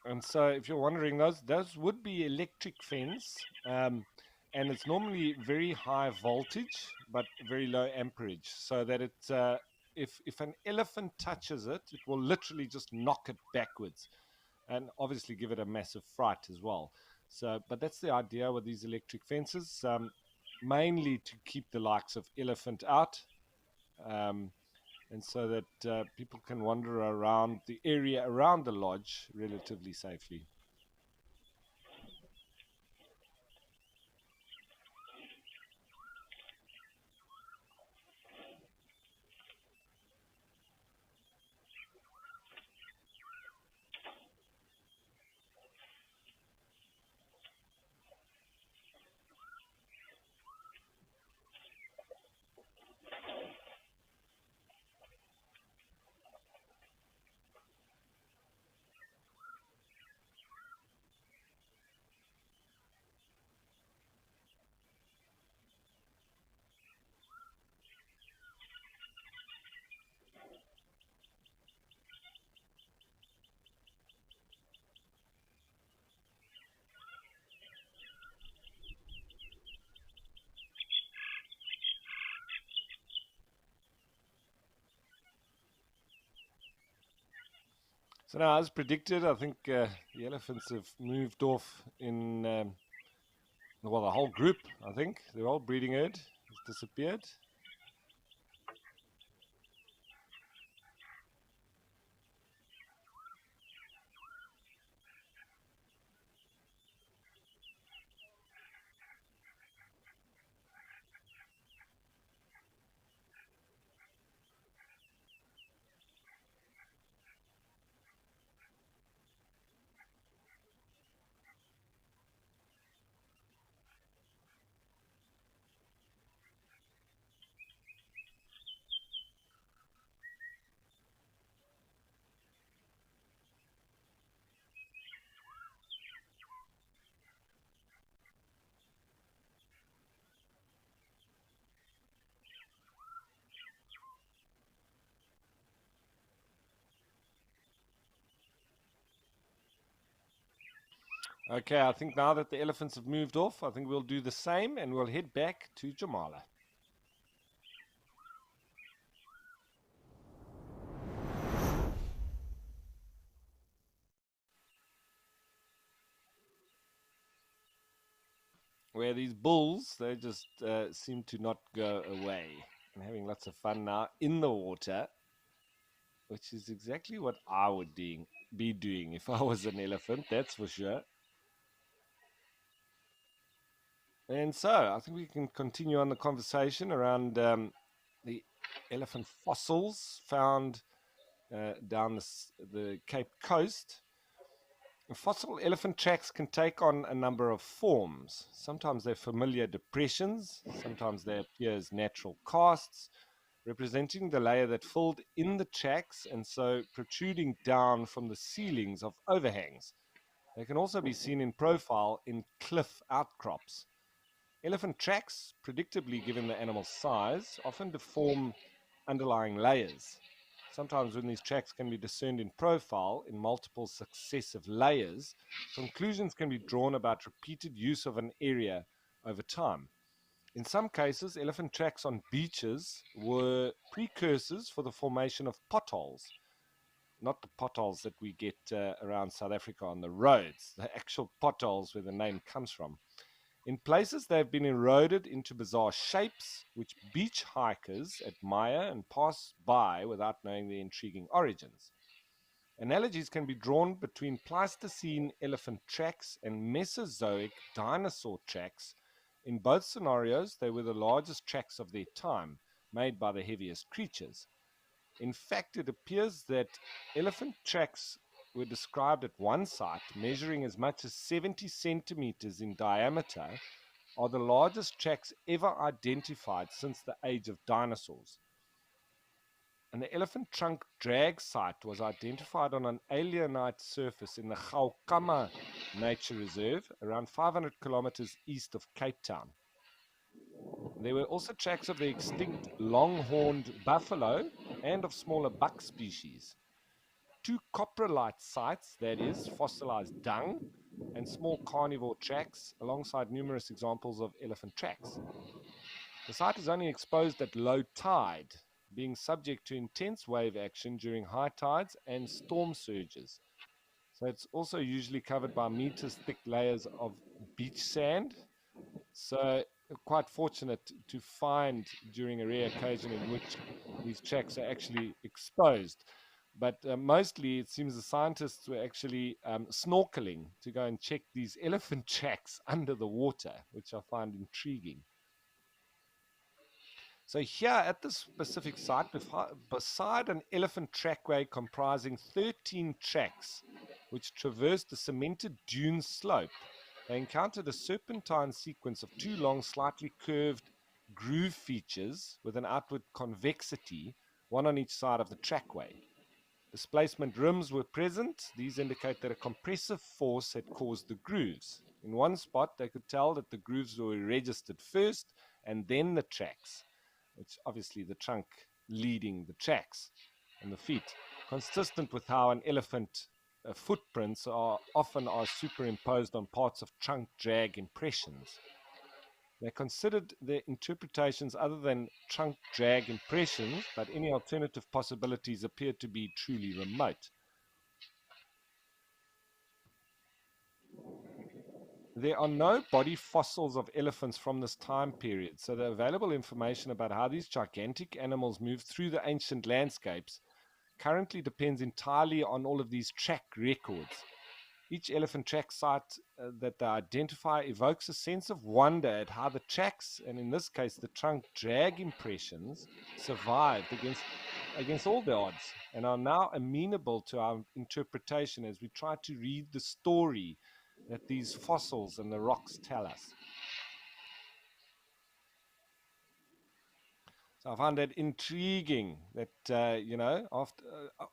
And so if you're wondering, those would be electric fence, and it's normally very high voltage but very low amperage, so that it if an elephant touches it, it will literally just knock it backwards and obviously give it a massive fright as well. So, but that's the idea with these electric fences, mainly to keep the likes of elephant out, and so that people can wander around the area around the lodge relatively safely. So now, as predicted, I think the elephants have moved off in, well, the whole group, I think. The whole breeding herd has disappeared. Okay, I think now that the elephants have moved off, I think we'll do the same and we'll head back to Jamala. Where these bulls, they just seem to not go away and having lots of fun now in the water, which is exactly what I would be doing if I was an elephant, that's for sure. And so I think we can continue on the conversation around the elephant fossils found down the Cape Coast. Fossil elephant tracks can take on a number of forms. Sometimes they're familiar depressions, sometimes they appear as natural casts, representing the layer that filled in the tracks and so protruding down from the ceilings of overhangs. They can also be seen in profile in cliff outcrops. Elephant tracks, predictably given the animal's size, often deform underlying layers. Sometimes, when these tracks can be discerned in profile in multiple successive layers, conclusions can be drawn about repeated use of an area over time. In some cases, elephant tracks on beaches were precursors for the formation of potholes, not the potholes that we get around South Africa on the roads, the actual potholes where the name comes from. In places, they have been eroded into bizarre shapes, which beach hikers admire and pass by without knowing their intriguing origins. Analogies can be drawn between Pleistocene elephant tracks and Mesozoic dinosaur tracks. In both scenarios, they were the largest tracks of their time, made by the heaviest creatures. In fact, it appears that elephant tracks were described at one site, measuring as much as 70 centimeters in diameter, are the largest tracks ever identified since the age of dinosaurs. And the elephant trunk drag site was identified on an alunite surface in the Gaukama Nature Reserve, around 500 kilometers east of Cape Town. There were also tracks of the extinct long-horned buffalo and of smaller buck species. Two coprolite sites, that is, fossilized dung, and small carnivore tracks, alongside numerous examples of elephant tracks. The site is only exposed at low tide, being subject to intense wave action during high tides and storm surges. So it's also usually covered by meters thick layers of beach sand. So quite fortunate to find during a rare occasion in which these tracks are actually exposed. But mostly it seems the scientists were actually snorkeling to go and check these elephant tracks under the water, which I find intriguing. So here at this specific site, beside an elephant trackway comprising 13 tracks, which traversed the cemented dune slope, they encountered a serpentine sequence of two long, slightly curved groove features with an outward convexity, one on each side of the trackway. Displacement rims were present. These indicate that a compressive force had caused the grooves. In one spot, they could tell that the grooves were registered first and then the tracks, which obviously the trunk leading the tracks and the feet, consistent with how an elephant footprints are superimposed on parts of trunk drag impressions. They considered their interpretations other than trunk drag impressions, but any alternative possibilities appeared to be truly remote. There are no body fossils of elephants from this time period, so the available information about how these gigantic animals moved through the ancient landscapes currently depends entirely on all of these track records. Each elephant track site that they identify evokes a sense of wonder at how the tracks, and in this case the trunk drag impressions, survived against all the odds and are now amenable to our interpretation as we try to read the story that these fossils and the rocks tell us. So I find that intriguing that, after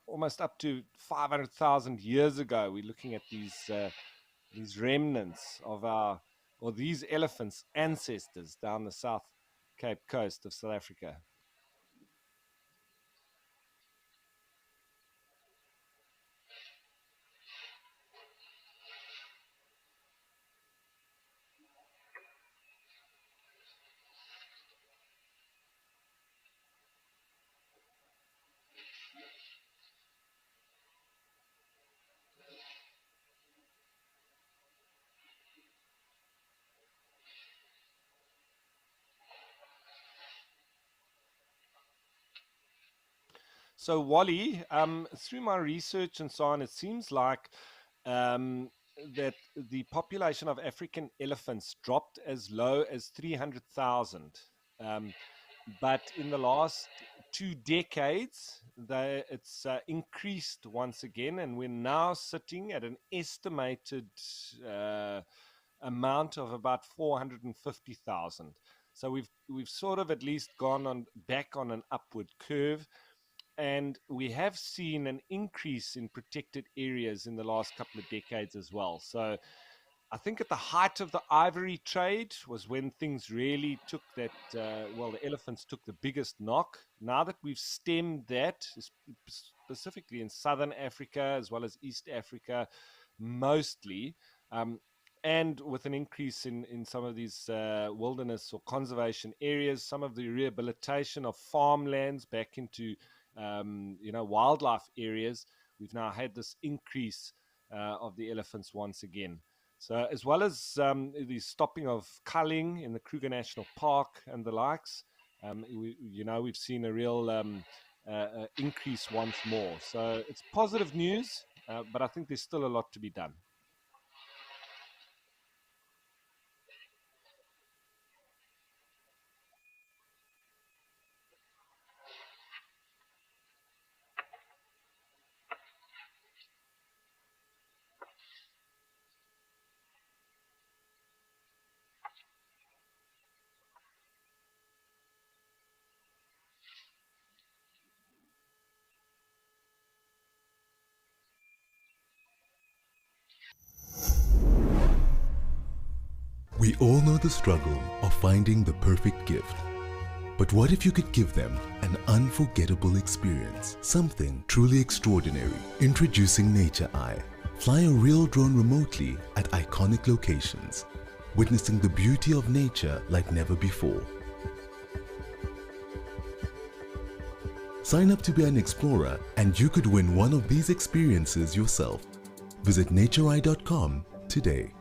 almost up to 500,000 years ago, we're looking at these remnants of these elephants' ancestors down the South Cape coast of South Africa. So, Wally, through my research and so on, it seems like um, that the population of African elephants dropped as low as 300,000. Um, but in the last 2 decades, it's increased once again, and we're now sitting at an estimated uh, amount of about 450,000. So we've sort of at least gone on back on an upward curve, and we have seen an increase in protected areas in the last couple of decades as well. So I think at the height of the ivory trade was when things really took that, the elephants took the biggest knock. Now that we've stemmed that, specifically in southern Africa as well as East Africa, mostly, um, and with an increase in some of these wilderness or conservation areas, some of the rehabilitation of farmlands back into wildlife areas, we've now had this increase of the elephants once again. So, as well as the stopping of culling in the Kruger National Park and the likes, we've seen a real increase once more. So, it's positive news, but I think there's still a lot to be done.
We all know the struggle of finding the perfect gift. But what if you could give them an unforgettable experience? Something truly extraordinary. Introducing Nature Eye. Fly a real drone remotely at iconic locations, witnessing the beauty of nature like never before. Sign up to be an explorer and you could win one of these experiences yourself. Visit natureeye.com today.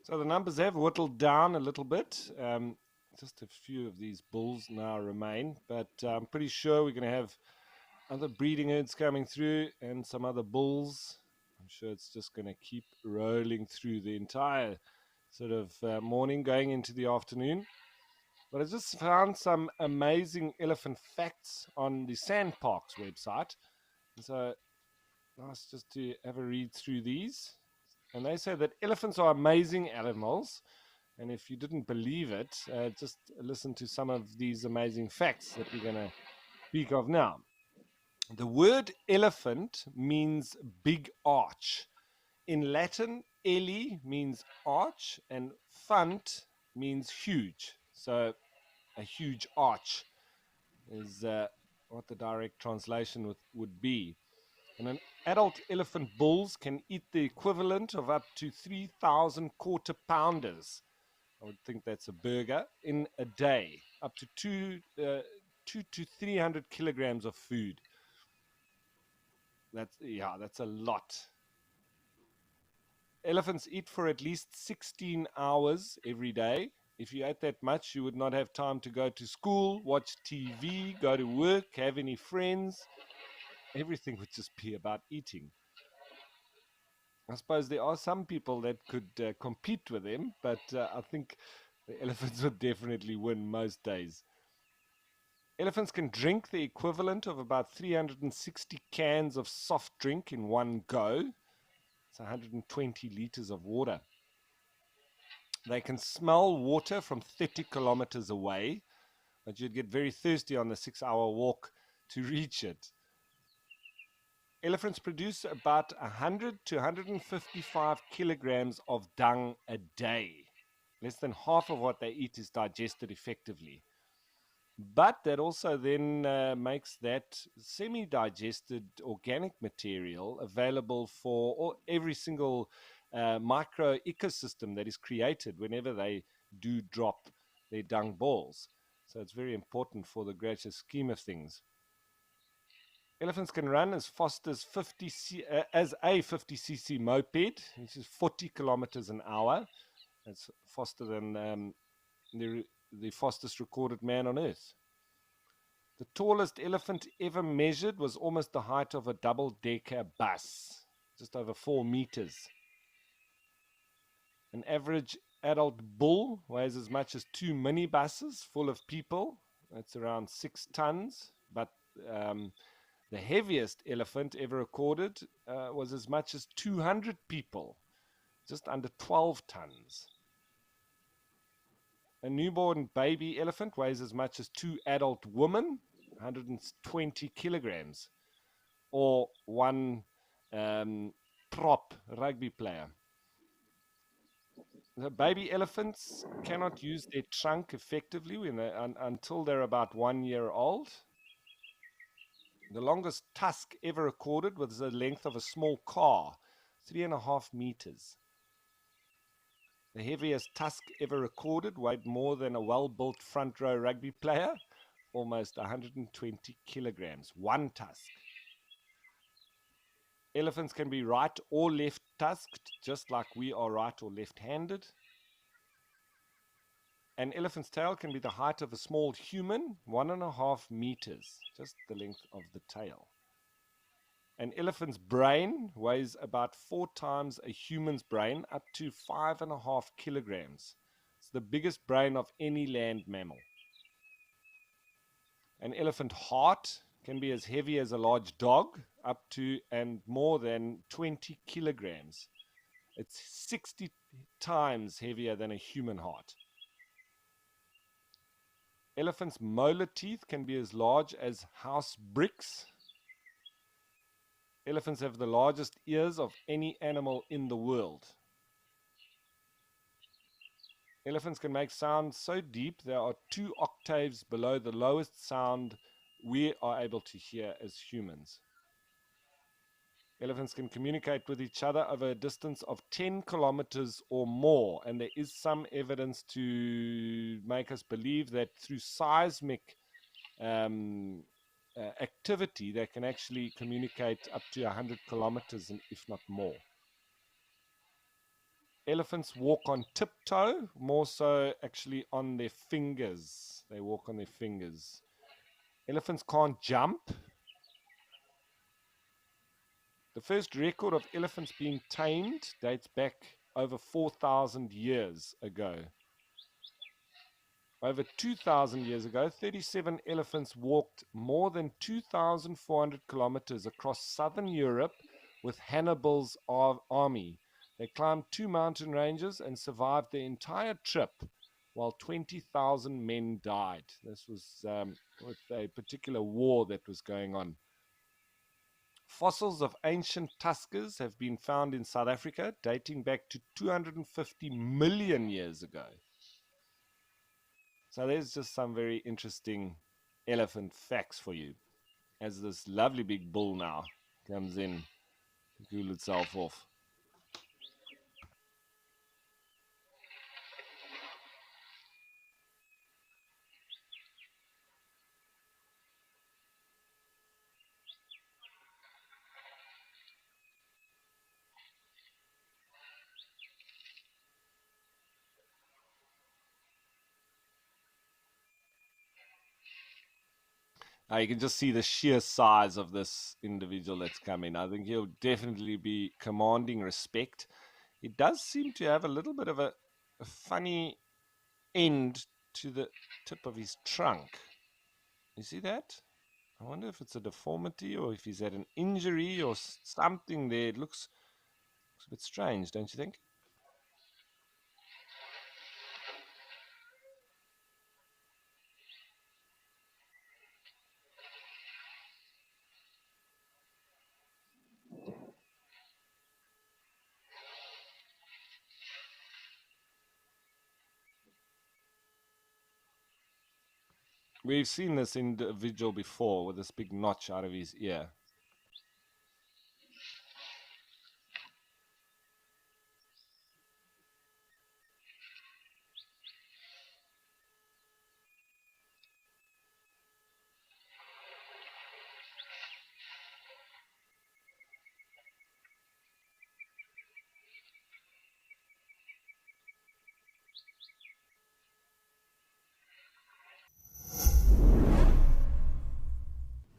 So the numbers have whittled down a little bit. Just a few of these bulls now remain, but I'm pretty sure we're going to have other breeding herds coming through and some other bulls. I'm sure it's just going to keep rolling through the entire sort of morning going into the afternoon. But I just found some amazing elephant facts on the Sandparks website. So nice just to have a read through these. And they say that elephants are amazing animals. And if you didn't believe it, just listen to some of these amazing facts that we're going to speak of now. The word elephant means big arch. In Latin, eli means arch, and fant means huge. So a huge arch is what the direct translation would be. And an adult elephant bulls can eat the equivalent of up to 3,000 quarter pounders. I would think that's a burger in a day, up to 2 to 300 kilograms of food. That's a lot. Elephants eat for at least 16 hours every day. If you ate that much, you would not have time to go to school, watch TV, go to work, have any friends. Everything would just be about eating. I suppose there are some people that could compete with them, but I think the elephants would definitely win most days. Elephants can drink the equivalent of about 360 cans of soft drink in one go. It's 120 liters of water. They can smell water from 30 kilometers away, but you'd get very thirsty on the 6-hour walk to reach it. Elephants produce about 100 to 155 kilograms of dung a day. Less than half of what they eat is digested effectively. But that also then makes that semi-digested organic material available for every single micro ecosystem that is created whenever they do drop their dung balls. So it's very important for the greater scheme of things. Elephants can run as fast as as a 50cc moped, which is 40 kilometers an hour. That's faster than the fastest recorded man on Earth. The tallest elephant ever measured was almost the height of a double-decker bus, just over 4 meters. An average adult bull weighs as much as 2 minibuses full of people. That's around 6 tons. But the heaviest elephant ever recorded was as much as 200 people, just under 12 tons. A newborn baby elephant weighs as much as 2 adult women, 120 kilograms, or one prop rugby player. The baby elephants cannot use their trunk effectively until they're about 1 year old. The longest tusk ever recorded was the length of a small car, 3.5 meters. The heaviest tusk ever recorded weighed more than a well-built front row rugby player, almost 120 kilograms, one tusk. Elephants can be right or left tusked, just like we are right or left-handed. An elephant's tail can be the height of a small human, 1.5 meters, just the length of the tail. An elephant's brain weighs about 4 times a human's brain, up to 5.5 kilograms. It's the biggest brain of any land mammal. An elephant heart can be as heavy as a large dog, up to and more than 20 kilograms. It's 60 times heavier than a human heart. Elephants' molar teeth can be as large as house bricks. Elephants have the largest ears of any animal in the world. Elephants can make sounds so deep they are 2 octaves below the lowest sound we are able to hear as humans. Elephants can communicate with each other over a distance of 10 kilometers or more, and there is some evidence to make us believe that through seismic activity they can actually communicate up to 100 kilometers, if not more. Elephants walk on tiptoe, more so actually on their fingers. They walk on their fingers. Elephants can't jump. The first record of elephants being tamed dates back over 4,000 years ago. Over 2,000 years ago, 37 elephants walked more than 2,400 kilometers across southern Europe with Hannibal's army. They climbed 2 mountain ranges and survived the entire trip, while 20,000 men died. This was with a particular war that was going on. Fossils of ancient tuskers have been found in South Africa, dating back to 250 million years ago. So there's just some very interesting elephant facts for you. As this lovely big bull now comes in to cool itself off. You can just see the sheer size of this individual that's coming. I think he'll definitely be commanding respect. He does seem to have a little bit of a funny end to the tip of his trunk. You see that? I wonder if it's a deformity or if he's had an injury or something there. It looks a bit strange, don't you think? We've seen this individual before with this big notch out of his ear.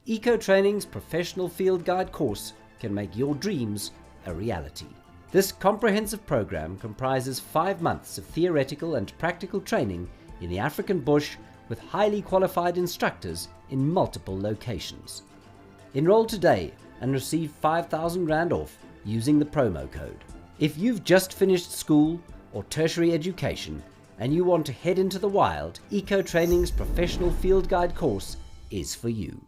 Eco Training's professional field guide course can make your dreams a reality. This comprehensive program comprises 5 months of theoretical and practical training in the African bush with highly qualified instructors in multiple locations. Enroll today and receive 5,000 Rand off using the promo code. If you've just finished school or tertiary education and you want to head into the wild, Eco Training's professional field guide course is for you.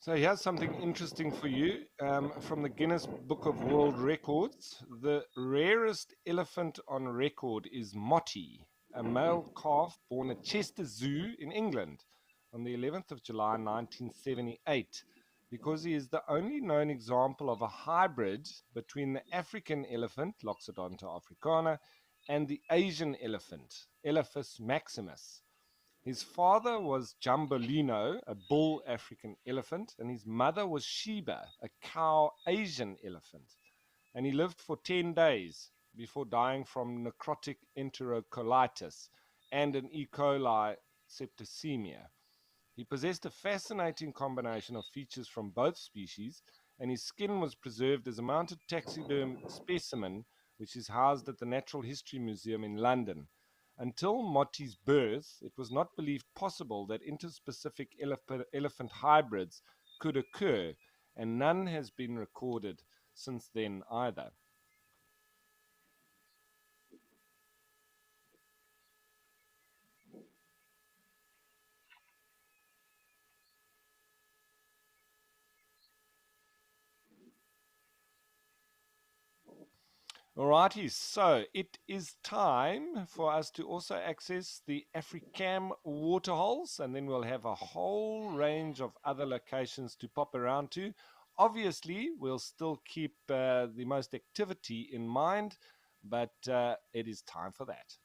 So here's something interesting for you from the Guinness Book of World Records. The rarest elephant on record is Motti, a male calf born at Chester Zoo in England on the 11th of July 1978, because he is the only known example of a hybrid between the African elephant, Loxodonta africana, and the Asian elephant, Elephas maximus. His father was Jumbolino, a bull African elephant, and his mother was Sheba, a cow Asian elephant. And he lived for 10 days before dying from necrotic enterocolitis and an E. coli septicemia. He possessed a fascinating combination of features from both species, and his skin was preserved as a mounted taxiderm specimen, which is housed at the Natural History Museum in London. Until Motti's birth, it was not believed possible that interspecific elephant hybrids could occur, and none has been recorded since then either. Alrighty, so it is time for us to also access the Africam waterholes, and then we'll have a whole range of other locations to pop around to. Obviously, we'll still keep the most activity in mind, but it is time for that.